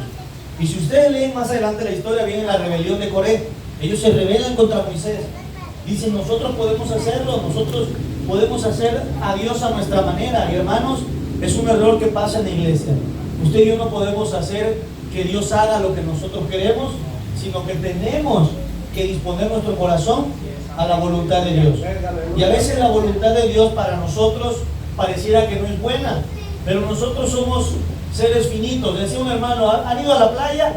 Y si ustedes leen más adelante la historia, viene la rebelión de Coré. Ellos se rebelan contra Moisés. Dicen, nosotros podemos hacerlo, nosotros podemos hacer a Dios a nuestra manera. Y hermanos, es un error que pasa en la iglesia. Usted y yo no podemos hacer que Dios haga lo que nosotros queremos, sino que tenemos que disponer nuestro corazón a la voluntad de Dios. Y a veces la voluntad de Dios para nosotros pareciera que no es buena, pero nosotros somos seres finitos. Decía un hermano, ¿han ido a la playa?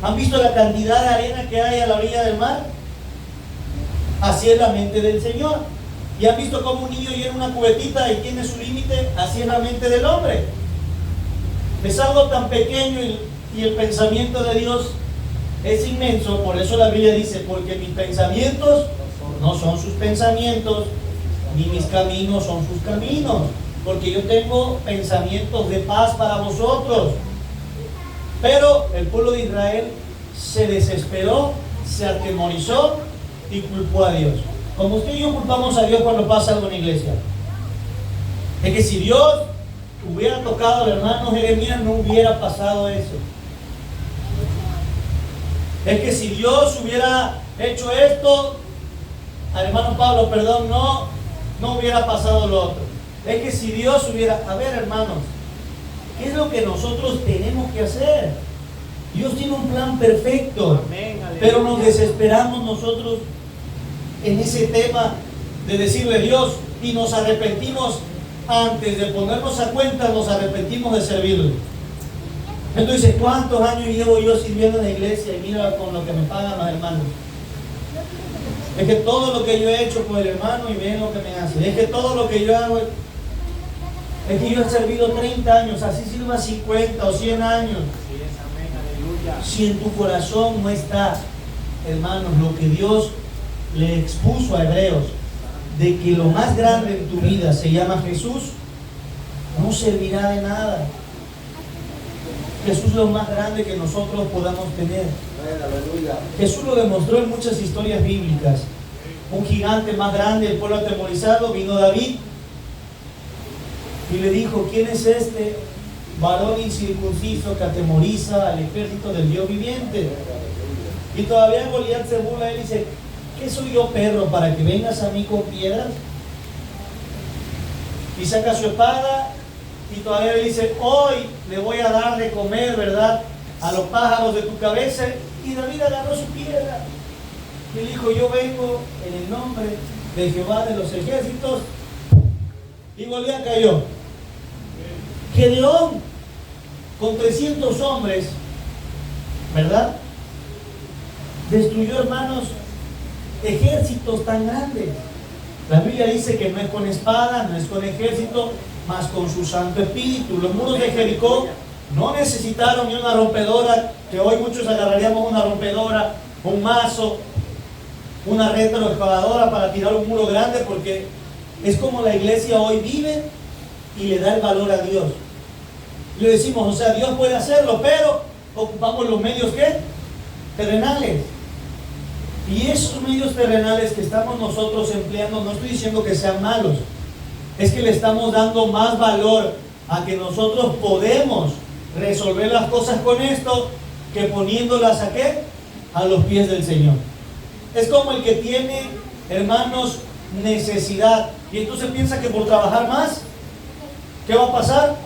¿Han visto la cantidad de arena que hay a la orilla del mar? Así es la mente del Señor. ¿Y han visto cómo un niño llena una cubetita y tiene su límite? Así es la mente del hombre. Es algo tan pequeño y el pensamiento de Dios es inmenso. Por eso la Biblia dice, porque mis pensamientos no son sus pensamientos, ni mis caminos son sus caminos, porque yo tengo pensamientos de paz para vosotros. Pero el pueblo de Israel se desesperó, se atemorizó y culpó a Dios. Como usted y yo culpamos a Dios cuando pasa algo en la iglesia. Es que si Dios hubiera tocado al hermano Jeremías, no hubiera pasado eso. Es que si Dios hubiera hecho esto, al hermano Pablo, perdón, no hubiera pasado lo otro. Es que si Dios hubiera... A ver, hermanos, ¿qué es lo que nosotros tenemos que hacer? Dios tiene un plan perfecto. Amén, pero nos desesperamos nosotros en ese tema de decirle a Dios, y nos arrepentimos antes de ponernos a cuenta, nos arrepentimos de servirle. Entonces, ¿cuántos años llevo yo sirviendo en la iglesia? Y mira con lo que me pagan los hermanos. Es que todo lo que yo he hecho por el hermano y ven lo que me hace. Es que todo lo que yo hago, es que yo he servido 30 años, así sirva 50 o 100 años. Si en tu corazón no está, hermanos, lo que Dios le expuso a Hebreos, de que lo más grande en tu vida se llama Jesús, no servirá de nada. Jesús es lo más grande que nosotros podamos tener. Jesús lo demostró en muchas historias bíblicas. Un gigante más grande, el pueblo atemorizado, vino David y le dijo, ¿quién es este varón incircunciso que atemoriza al ejército del Dios viviente? Y todavía Goliat se burla y dice, ¿qué soy yo, perro, para que vengas a mí con piedras? Y saca su espada y todavía le dice, hoy le voy a dar de comer, ¿verdad?, a los pájaros de tu cabeza. Y David agarró su piedra y le dijo, yo vengo en el nombre de Jehová de los ejércitos. Y Goliat cayó. Gedeón, con 300 hombres, ¿verdad?, destruyó, hermanos, ejércitos tan grandes. La Biblia dice que no es con espada, no es con ejército, mas con su Santo Espíritu. Los muros de Jericó no necesitaron ni una rompedora, que hoy muchos agarraríamos una rompedora, un mazo, una retroexcavadora para tirar un muro grande, porque es como la iglesia hoy vive y le da el valor a Dios. Le decimos, o sea, Dios puede hacerlo, pero ocupamos los medios, ¿qué? Terrenales. Y esos medios terrenales que estamos nosotros empleando, no estoy diciendo que sean malos, es que le estamos dando más valor a que nosotros podemos resolver las cosas con esto, que poniéndolas ¿a qué? A los pies del Señor. Es como el que tiene, hermanos, necesidad, y entonces piensa que por trabajar más, ¿qué va a pasar?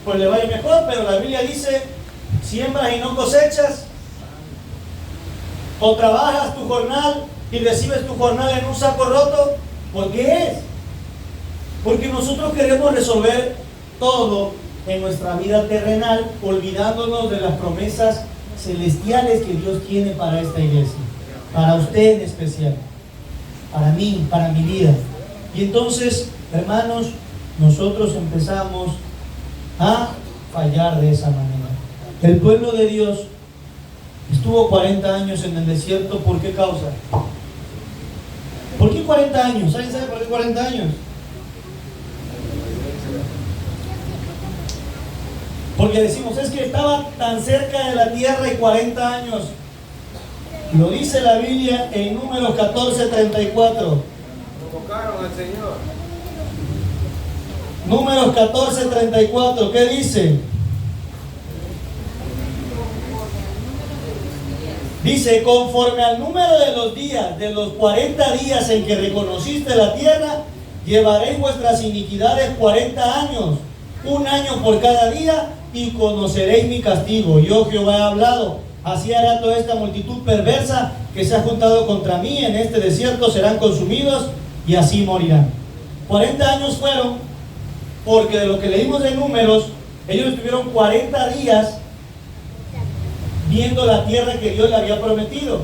Pues le va a ir mejor, pero la Biblia dice, siembras y no cosechas, o trabajas tu jornal y recibes tu jornal en un saco roto. ¿Por qué es? Porque nosotros queremos resolver todo en nuestra vida terrenal, olvidándonos de las promesas celestiales que Dios tiene para esta iglesia, para usted en especial, para mí, para mi vida. Y entonces, hermanos, nosotros empezamos a fallar de esa manera. El pueblo de Dios estuvo 40 años en el desierto. ¿Por qué causa? ¿Por qué 40 años? ¿Alguien sabe por qué 40 años? Porque decimos, es que estaba tan cerca de la tierra y 40 años. Lo dice la Biblia en Números 14:34. Provocaron al Señor. Números 14:34, ¿qué dice? Dice, conforme al número de los días, de los 40 días en que reconociste la tierra, llevaréis vuestras iniquidades 40 años, un año por cada día, y conoceréis mi castigo. Yo, Jehová, he hablado. Así hará toda esta multitud perversa que se ha juntado contra mí en este desierto, serán consumidos y así morirán. 40 años fueron, porque de lo que leímos de Números, ellos estuvieron 40 días viendo la tierra que Dios le había prometido.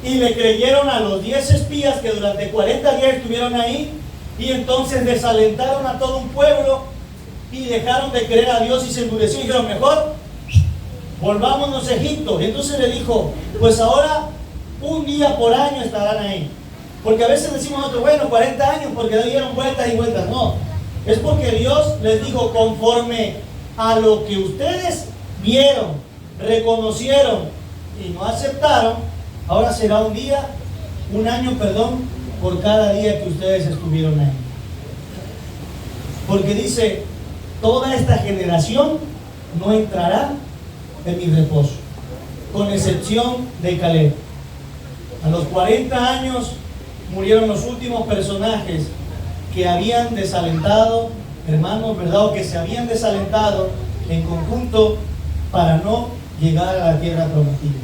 Y le creyeron a los 10 espías que durante 40 días estuvieron ahí, y entonces desalentaron a todo un pueblo y dejaron de creer a Dios y se endureció y dijeron, mejor volvámonos a Egipto. Y entonces le dijo, pues ahora un día por año estarán ahí. Porque a veces decimos nosotros, bueno, 40 años porque dieron vueltas y vueltas. No, es porque Dios les dijo, conforme a lo que ustedes vieron, reconocieron y no aceptaron, ahora será un año, por cada día que ustedes estuvieron ahí. Porque dice, toda esta generación no entrará en mi reposo, con excepción de Caleb. A los 40 años murieron los últimos personajes que habían desalentado, hermanos, ¿verdad? O que se habían desalentado en conjunto para no llegar a la tierra prometida.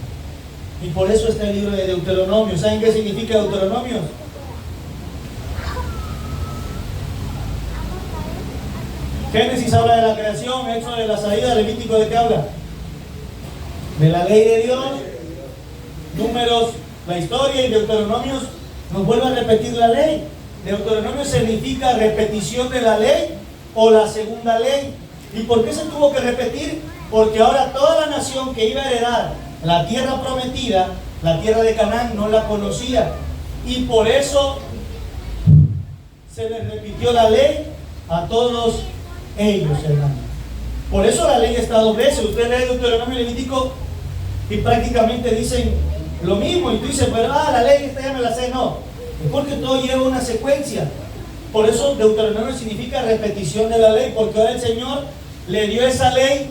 Y por eso está el libro de Deuteronomio. ¿Saben qué significa Deuteronomio? Génesis habla de la creación, Éxodo de la salida, Levítico ¿de qué habla? De la ley de Dios. Números, la historia, y Deuteronomios nos vuelve a repetir la ley. Deuteronomio significa repetición de la ley o la segunda ley. ¿Y por qué se tuvo que repetir? Porque ahora toda la nación que iba a heredar la tierra prometida, la tierra de Canaán, no la conocía. Y por eso se les repitió la ley a todos ellos, hermanos. Por eso la ley está 2 veces. Usted lee Deuteronomio y Levítico y prácticamente dicen lo mismo. Y tú dices, pero la ley esta ya me la sé. No, es porque todo lleva una secuencia. Por eso Deuteronomio significa repetición de la ley, porque ahora el Señor le dio esa ley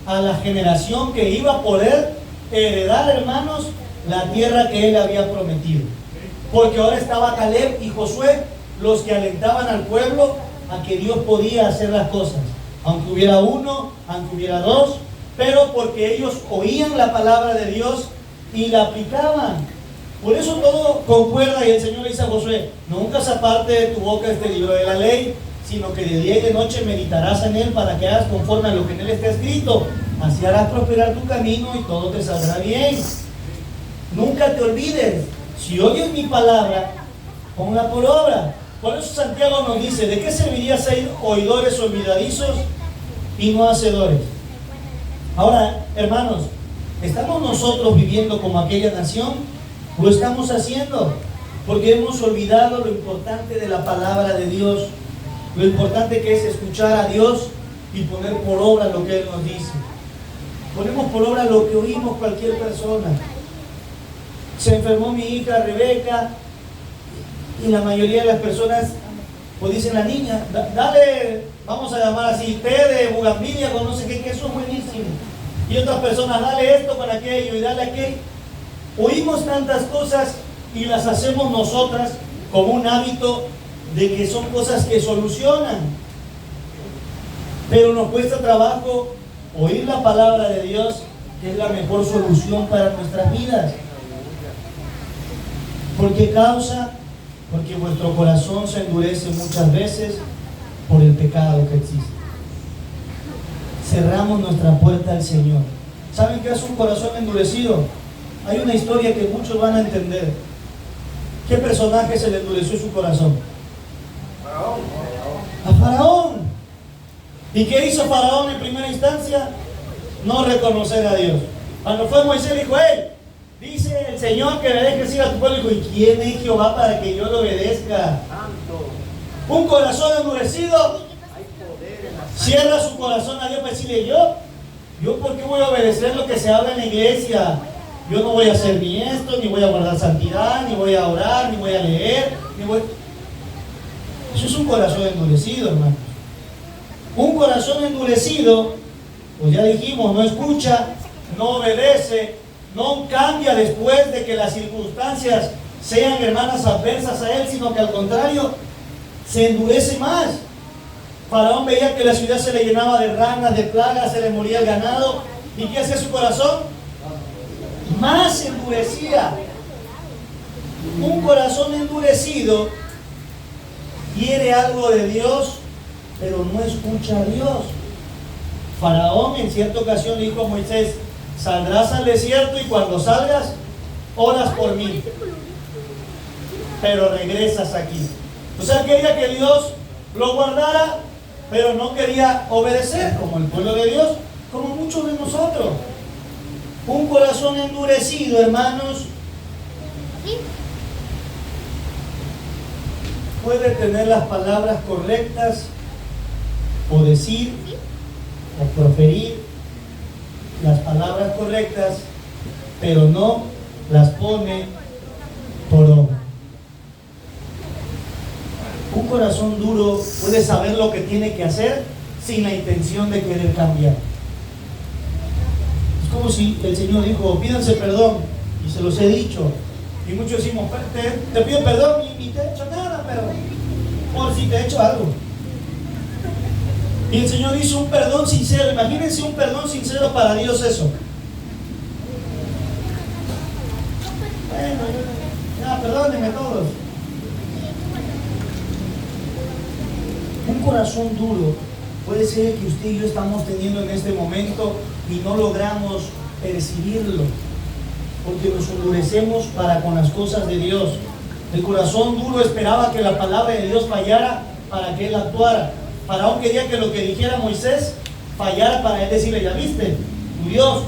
a la generación que iba a poder heredar, hermanos, la tierra que Él había prometido. Porque ahora estaba Caleb y Josué, los que alentaban al pueblo a que Dios podía hacer las cosas, aunque hubiera uno, aunque hubiera dos, pero porque ellos oían la palabra de Dios y la aplicaban. Por eso todo concuerda, y el Señor le dice a Josué, nunca se aparte de tu boca este libro de la ley, sino que de día y de noche meditarás en él para que hagas conforme a lo que en él está escrito. Así harás prosperar tu camino y todo te saldrá bien. Nunca te olvides, si oyes mi palabra Ponla por obra. Por eso Santiago nos dice, ¿de qué serviría ser oidores olvidadizos y no hacedores? Ahora, hermanos, ¿estamos nosotros viviendo como aquella nación? ¿Lo estamos haciendo? Porque hemos olvidado lo importante de la palabra de Dios, lo importante que es escuchar a Dios y poner por obra lo que Él nos dice. Ponemos por obra lo que oímos cualquier persona. Se enfermó mi hija Rebeca y la mayoría de las personas pues dicen, la niña, dale, vamos a llamar así, té de bugambilia con no sé qué, que eso es buenísimo. Y otras personas, dale esto con aquello y dale aquello. Oímos tantas cosas y las hacemos nosotras como un hábito de que son cosas que solucionan. Pero nos cuesta trabajo oír la palabra de Dios, que es la mejor solución para nuestras vidas. ¿Por qué causa? Porque vuestro corazón se endurece muchas veces por el pecado que existe. Cerramos nuestra puerta al Señor. ¿Saben qué es un corazón endurecido? Hay una historia que muchos van a entender. ¿Qué personaje se le endureció su corazón? A Faraón. ¿Y qué hizo Faraón en primera instancia? No reconocer a Dios. Cuando fue Moisés, dijo, hey, dice el Señor que me dejes ir a tu pueblo. Dijo, ¿y quién es Jehová para que yo le obedezca? Un corazón endurecido cierra su corazón a Dios para decirle, yo ¿por qué voy a obedecer lo que se habla en la iglesia? Yo no voy a hacer ni esto, ni voy a guardar santidad, ni voy a orar, ni voy a leer, Eso es un corazón endurecido, hermano. Un corazón endurecido, pues ya dijimos, no escucha, no obedece, no cambia después de que las circunstancias sean, hermanas, adversas a él, sino que al contrario, se endurece más. Faraón veía que la ciudad se le llenaba de ranas, de plagas, se le moría el ganado. ¿Y qué hacía su corazón? Más se endurecía. Un corazón endurecido quiere algo de Dios, pero no escucha a Dios. Faraón en cierta ocasión dijo a Moisés, saldrás al desierto y cuando salgas, oras por mí, pero regresas aquí. O sea, quería que Dios lo guardara, pero no quería obedecer, como el pueblo de Dios, como muchos de nosotros. Un corazón endurecido, hermanos, puede tener las palabras correctas o decir o proferir las palabras correctas, pero no las pone por obra. Un corazón duro puede saber lo que tiene que hacer sin la intención de querer cambiar. Es como si el Señor dijo, pídanse perdón, y se los he dicho. Y muchos decimos, te pido perdón y ni te he hecho nada, pero por si te he hecho algo. Y el Señor hizo un perdón sincero. Imagínense un perdón sincero para Dios eso. Bueno, ya, perdónenme todos. Un corazón duro puede ser que usted y yo estamos teniendo en este momento y no logramos percibirlo, porque nos endurecemos para con las cosas de Dios. El corazón duro esperaba que la palabra de Dios fallara para que él actuara. Faraón quería que lo que dijera Moisés fallara para él decirle, ya viste, tu Dios.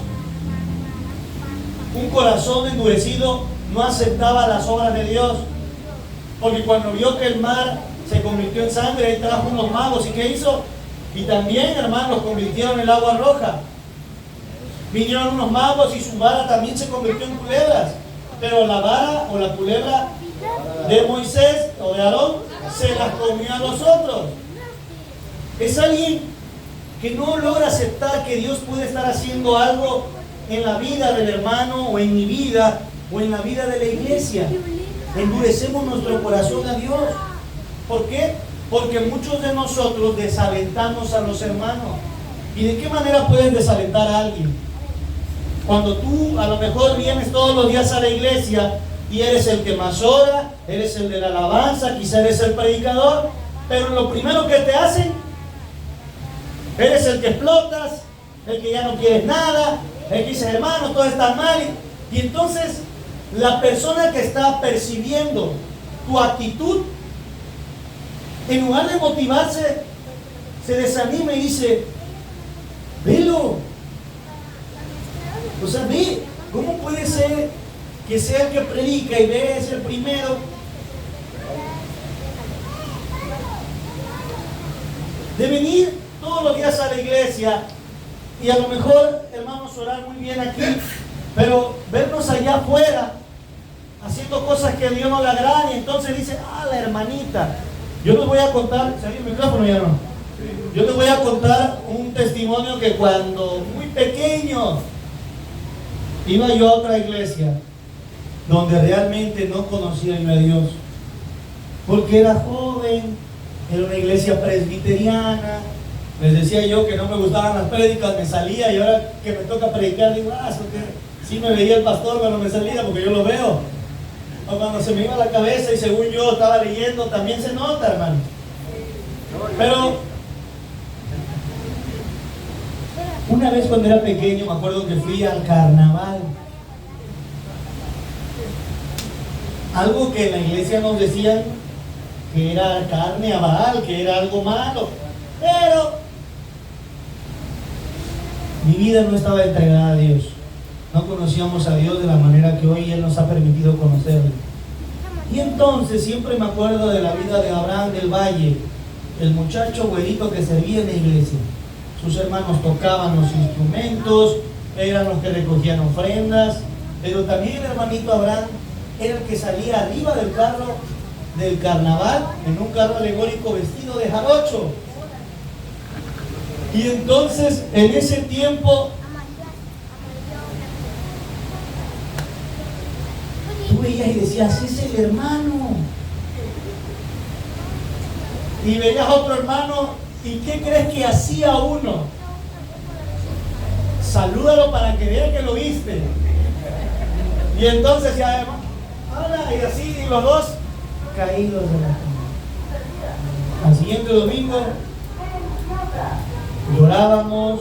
Un corazón endurecido no aceptaba las obras de Dios, porque cuando vio que el mar se convirtió en sangre, él trajo unos magos, ¿y qué hizo? Y también, hermanos, convirtieron el agua roja. Vinieron unos magos y su vara también se convirtió en culebras, pero la vara o la culebra de Moisés o de Aarón se las comió a los otros. Es alguien que no logra aceptar que Dios puede estar haciendo algo en la vida del hermano o en mi vida o en la vida de la iglesia. Endurecemos nuestro corazón a Dios. ¿Por qué? Porque muchos de nosotros desalentamos a los hermanos. ¿Y de qué manera puedes desalentar a alguien? Cuando tú a lo mejor vienes todos los días a la iglesia y eres el que más ora, eres el de la alabanza, quizá eres el predicador, pero lo primero que te hacen, eres el que explotas, el que ya no quieres nada, el que dice, hermano, todo está mal. Y entonces la persona que está percibiendo tu actitud, en lugar de motivarse, se desanima y dice, velo. O sea, ve, ¿cómo puede ser que sea el que predica y ve es el primero? De venir todos los días a la iglesia y a lo mejor, hermanos, orar muy bien aquí, pero vernos allá afuera haciendo cosas que a Dios no le agradan, y entonces dice, la hermanita. Yo les voy a contar, ¿salió el micrófono ya no? Yo les voy a contar un testimonio que cuando muy pequeño iba yo a otra iglesia donde realmente no conocía yo a Dios, porque era joven, era una iglesia presbiteriana. Les decía yo que no me gustaban las prédicas, me salía, y ahora que me toca predicar digo, eso que sí me veía el pastor cuando me salía, porque yo lo veo. O cuando se me iba la cabeza y según yo estaba leyendo, también se nota, hermano. Pero una vez cuando era pequeño me acuerdo que fui al carnaval. Algo que en la iglesia nos decían que era carne a Baal, que era algo malo. Pero mi vida no estaba entregada a Dios. No conocíamos a Dios de la manera que hoy Él nos ha permitido conocerlo. Y entonces siempre me acuerdo de la vida de Abraham del Valle, el muchacho güerito que servía en la iglesia. Sus hermanos tocaban los instrumentos, eran los que recogían ofrendas, pero también el hermanito Abraham era el que salía arriba del carro del carnaval, en un carro alegórico vestido de jarocho. Y entonces en ese tiempo tú veías y decías, es el hermano. Y veías a otro hermano, ¿y qué crees que hacía uno? Salúdalo para que vea que lo viste. Y entonces ya, hola, y así, y los dos caídos de la cama. Al siguiente domingo llorábamos,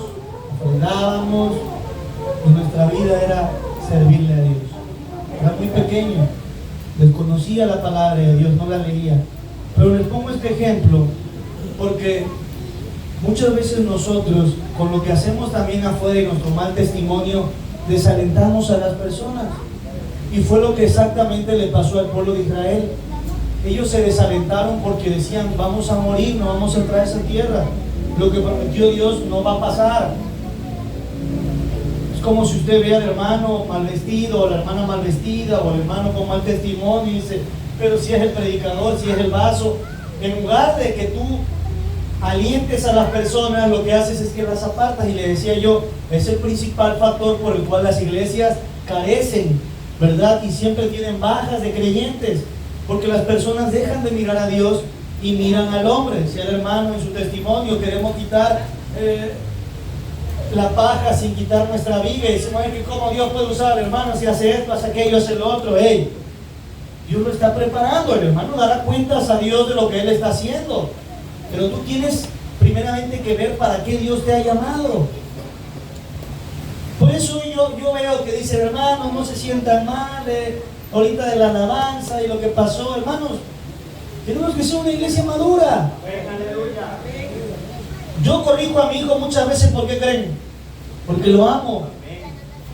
ofrendábamos, y nuestra vida era servirle a Dios. Era muy pequeño, desconocía la palabra de Dios, no la leía. Pero les pongo este ejemplo porque muchas veces nosotros, con lo que hacemos también afuera y nuestro mal testimonio, desalentamos a las personas. Y fue lo que exactamente le pasó al pueblo de Israel. Ellos se desalentaron porque decían, vamos a morir, no vamos a entrar a esa tierra. Lo que prometió Dios no va a pasar. Es como si usted ve al hermano mal vestido, o la hermana mal vestida, o el hermano con mal testimonio, y dice, pero si es el predicador, si es el vaso. En lugar de que tú alientes a las personas, lo que haces es que las apartas. Y le decía yo, es el principal factor por el cual las iglesias carecen, ¿verdad? Y siempre tienen bajas de creyentes, porque las personas dejan de mirar a Dios y miran al hombre. Si el hermano en su testimonio queremos quitar la paja sin quitar nuestra viga, y decimos, que cómo Dios puede usar al hermano si hace esto, hace aquello, hace lo otro. Hey, Dios lo está preparando, el hermano dará cuentas a Dios de lo que Él está haciendo, pero tú tienes primeramente que ver para qué Dios te ha llamado. Por eso yo veo que dice, hermano, no se sientan mal ahorita de la alabanza y lo que pasó. Hermanos, tenemos que ser una iglesia madura. Yo corrijo a mi hijo muchas veces, ¿por qué creen? Porque lo amo,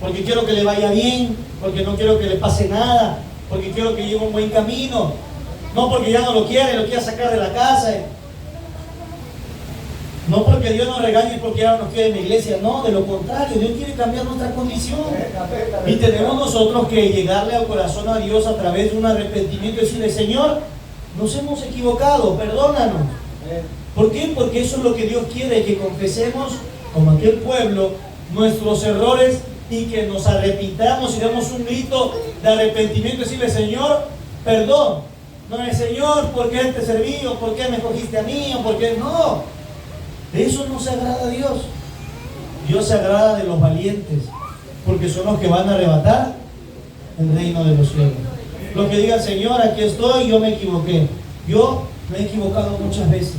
porque quiero que le vaya bien, porque no quiero que le pase nada, porque quiero que lleve un buen camino, no porque ya no lo quiere sacar de la casa, no porque Dios nos regañe porque ya no nos quiere en la iglesia, no, de lo contrario, Dios quiere cambiar nuestra condición, y tenemos nosotros que llegarle al corazón a Dios a través de un arrepentimiento y decirle, Señor, nos hemos equivocado, perdónanos. ¿Por qué? Porque eso es lo que Dios quiere, que confesemos como aquel pueblo nuestros errores y que nos arrepintamos y demos un grito de arrepentimiento y decirle, Señor, perdón. No es, Señor, ¿por qué te serví? ¿O por qué me escogiste a mí? ¿O por qué? No, de eso no se agrada a Dios. Dios se agrada de los valientes, porque son los que van a arrebatar el reino de los cielos. Los que digan, Señor, aquí estoy, yo me equivoqué. Yo me he equivocado muchas veces.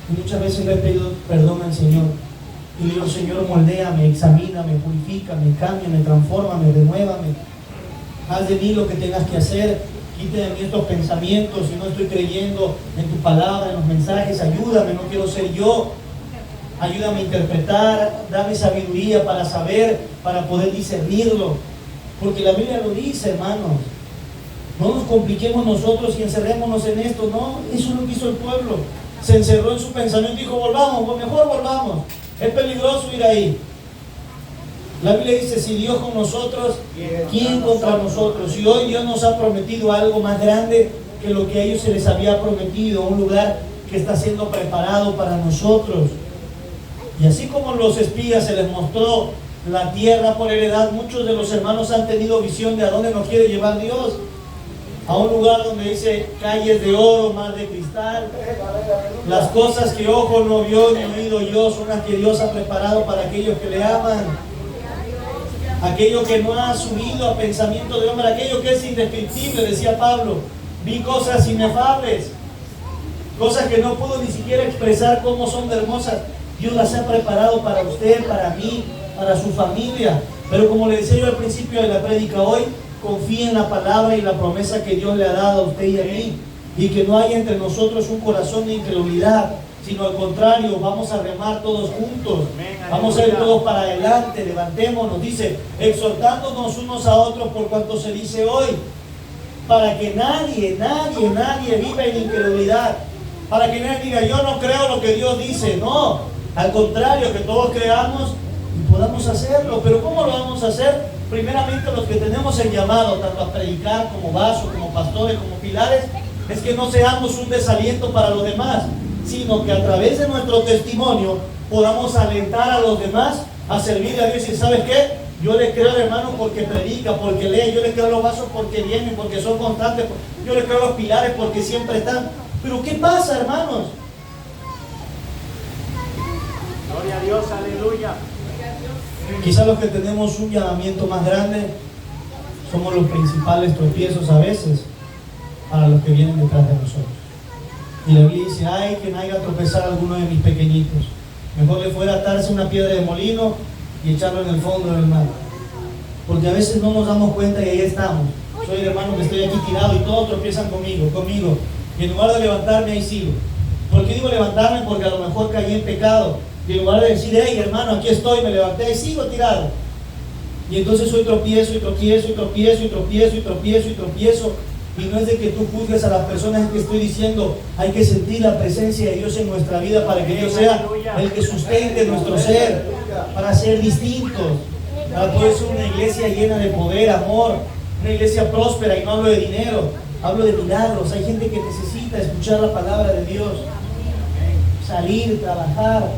Y muchas veces le he pedido perdón al Señor. Y le digo, Señor, moldéame, examíname, purifícame, cámbiame, transfórmame, renuévame. Haz de mí lo que tengas que hacer. Quite de mí estos pensamientos, si no estoy creyendo en tu palabra, en los mensajes, ayúdame, no quiero ser yo. Ayúdame a interpretar, dame sabiduría para saber, para poder discernirlo. Porque la Biblia lo dice, hermanos. No nos compliquemos nosotros y encerrémonos en esto. No, eso es lo que hizo el pueblo. Se encerró en su pensamiento y dijo, volvamos, mejor volvamos. Es peligroso ir ahí. La Biblia dice, si Dios con nosotros, ¿quién contra nosotros? Y hoy Dios nos ha prometido algo más grande que lo que a ellos se les había prometido, un lugar que está siendo preparado para nosotros. Y así como los espías se les mostró la tierra por heredad, muchos de los hermanos han tenido visión de a dónde nos quiere llevar Dios. A un lugar donde dice calles de oro, mar de cristal. Las cosas que ojo no vio ni oído oyó son las que Dios ha preparado para aquellos que le aman. Aquello que no ha subido a pensamiento de hombre, aquello que es indescriptible, decía Pablo. Vi cosas inefables, cosas que no puedo ni siquiera expresar cómo son de hermosas. Dios las ha preparado para usted, para mí, para su familia. Pero como le decía yo al principio de la prédica hoy, confíe en la palabra y la promesa que Dios le ha dado a usted y a mí. Y que no haya entre nosotros un corazón de incredulidad, sino al contrario, vamos a remar todos juntos. Vamos a ir todos para adelante, levantémonos, dice, exhortándonos unos a otros por cuanto se dice hoy, para que nadie viva en incredulidad, para que nadie diga, yo no creo lo que Dios dice. No, al contrario, que todos creamos y podamos hacerlo. Pero ¿cómo lo vamos a hacer? Primeramente los que tenemos el llamado, tanto a predicar como vasos, como pastores, como pilares, es que no seamos un desaliento para los demás, sino que a través de nuestro testimonio podamos alentar a los demás a servir a Dios. Y ¿sabes qué? Yo le creo al hermano porque predica, porque lee. Yo le creo a los vasos porque vienen, porque son constantes. Yo le creo a los pilares porque siempre están. Pero ¿qué pasa, hermanos? Gloria a Dios, aleluya. Quizás los que tenemos un llamamiento más grande somos los principales tropiezos a veces para los que vienen detrás de nosotros. Y la Biblia dice, ay, que no haya tropezar a alguno de mis pequeñitos. Mejor le fuera atarse una piedra de molino y echarlo en el fondo del mar. Porque a veces no nos damos cuenta y ahí estamos. Soy el hermano que estoy aquí tirado y todos tropiezan conmigo. Y en lugar de levantarme, ahí sigo. ¿Por qué digo levantarme? Porque a lo mejor caí en pecado. Y en lugar de decir, hey hermano, aquí estoy, me levanté y sigo tirado. Y entonces hoy tropiezo y tropiezo y tropiezo y tropiezo y tropiezo y tropiezo. Y no es de que tú juzgues a las personas que estoy diciendo, hay que sentir la presencia de Dios en nuestra vida para que Dios sea el que sustente nuestro ser, para ser distintos, para poder ser una iglesia llena de poder, amor, una iglesia próspera. Y no hablo de dinero, hablo de milagros. Hay gente que necesita escuchar la palabra de Dios, salir, trabajar.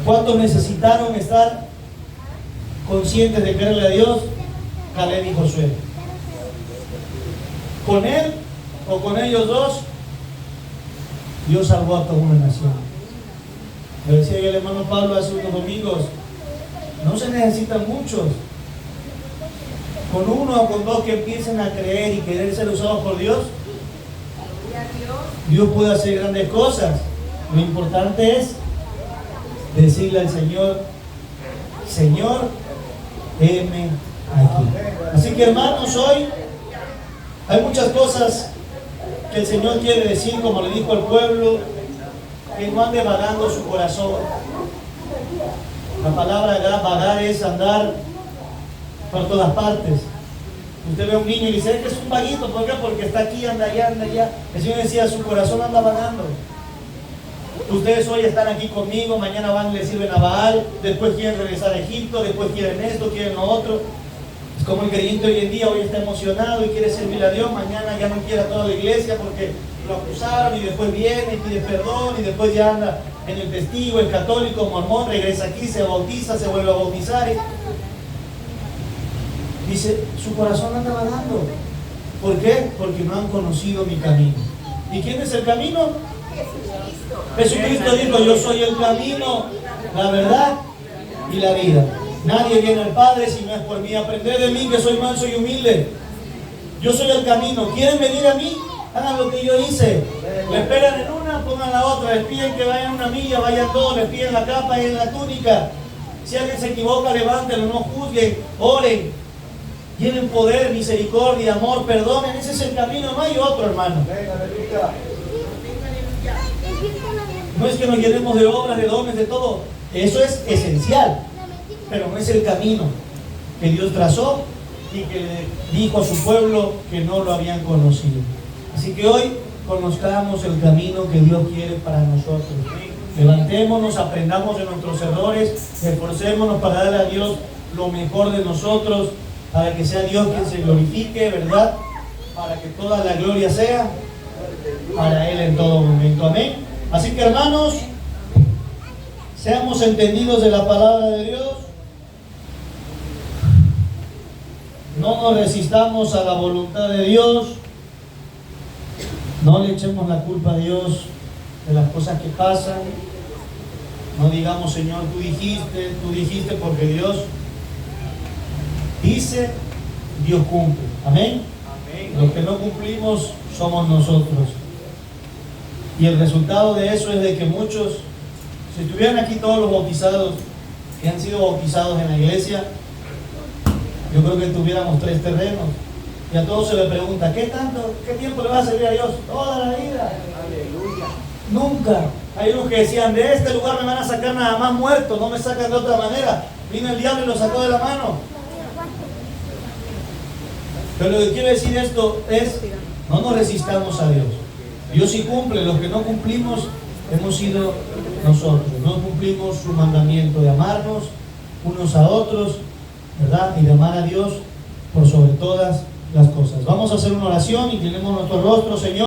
¿Cuántos necesitaron estar conscientes de creerle a Dios? Caleb y Josué. Con él o con ellos dos, Dios salvó a toda una nación. Le decía yo al hermano Pablo hace unos domingos, no se necesitan muchos. Con uno o con dos que empiecen a creer y querer ser usados por Dios, Dios puede hacer grandes cosas. Lo importante es decirle al Señor, Señor, heme aquí. Así que hermanos, hoy hay muchas cosas que el Señor quiere decir, como le dijo al pueblo, que no ande vagando su corazón. La palabra vagar es andar por todas partes. Usted ve a un niño y dice, que es un vaguito, ¿por qué? Porque está aquí, anda allá, anda allá. El Señor decía, su corazón anda vagando. Ustedes hoy están aquí conmigo, mañana van y le sirven a Baal, después quieren regresar a Egipto, después quieren esto, quieren lo otro. Es como el creyente hoy en día, hoy está emocionado y quiere servir a Dios, mañana ya no quiere a toda la iglesia porque lo acusaron, y después viene y pide perdón, y después ya anda en el testigo, el católico, mormón, regresa aquí, se bautiza, se vuelve a bautizar. Dice, su corazón anda vagando. ¿Por qué? Porque no han conocido mi camino. ¿Y quién es el camino? Jesucristo dijo, yo soy el camino, la verdad y la vida. Nadie viene al Padre si no es por mí. Aprended de mí que soy manso y humilde. Yo soy el camino. ¿Quieren venir a mí? Hagan lo que yo hice. Le esperan en una, pongan la otra. Les piden que vayan una milla, vayan todos. Les piden la capa y la túnica. Si alguien se equivoca, levántelo, no juzguen, oren. Tienen poder, misericordia, amor, perdonen. Ese es el camino, no hay otro, hermano. No es que nos llenemos de obras, de dones, de todo. Eso es esencial, pero no es el camino que Dios trazó y que le dijo a su pueblo que no lo habían conocido. Así que hoy conozcamos el camino que Dios quiere para nosotros. Levantémonos, aprendamos de nuestros errores, esforcémonos para darle a Dios lo mejor de nosotros, para que sea Dios quien se glorifique, ¿verdad? Para que toda la gloria sea para Él en todo momento. Amén. Así que, hermanos, seamos entendidos de la palabra de Dios. No nos resistamos a la voluntad de Dios. No le echemos la culpa a Dios de las cosas que pasan. No digamos, Señor, tú dijiste, porque Dios dice, Dios cumple. Amén. Los que no cumplimos somos nosotros. Y el resultado de eso es de que muchos, si estuvieran aquí todos los bautizados que han sido bautizados en la iglesia, yo creo que tuviéramos 3 terrenos. Y a todos se le pregunta, ¿qué tiempo le va a servir a Dios? Toda la vida. Aleluya. Nunca. Hay unos que decían, de este lugar me van a sacar nada más muerto, no me sacan de otra manera. Vino el diablo y lo sacó de la mano. Pero lo que quiero decir esto es, no nos resistamos a Dios. Dios sí cumple, los que no cumplimos hemos sido nosotros. No cumplimos su mandamiento de amarnos unos a otros, ¿verdad? Y de amar a Dios por sobre todas las cosas. Vamos a hacer una oración, inclinemos nuestro rostro, Señor.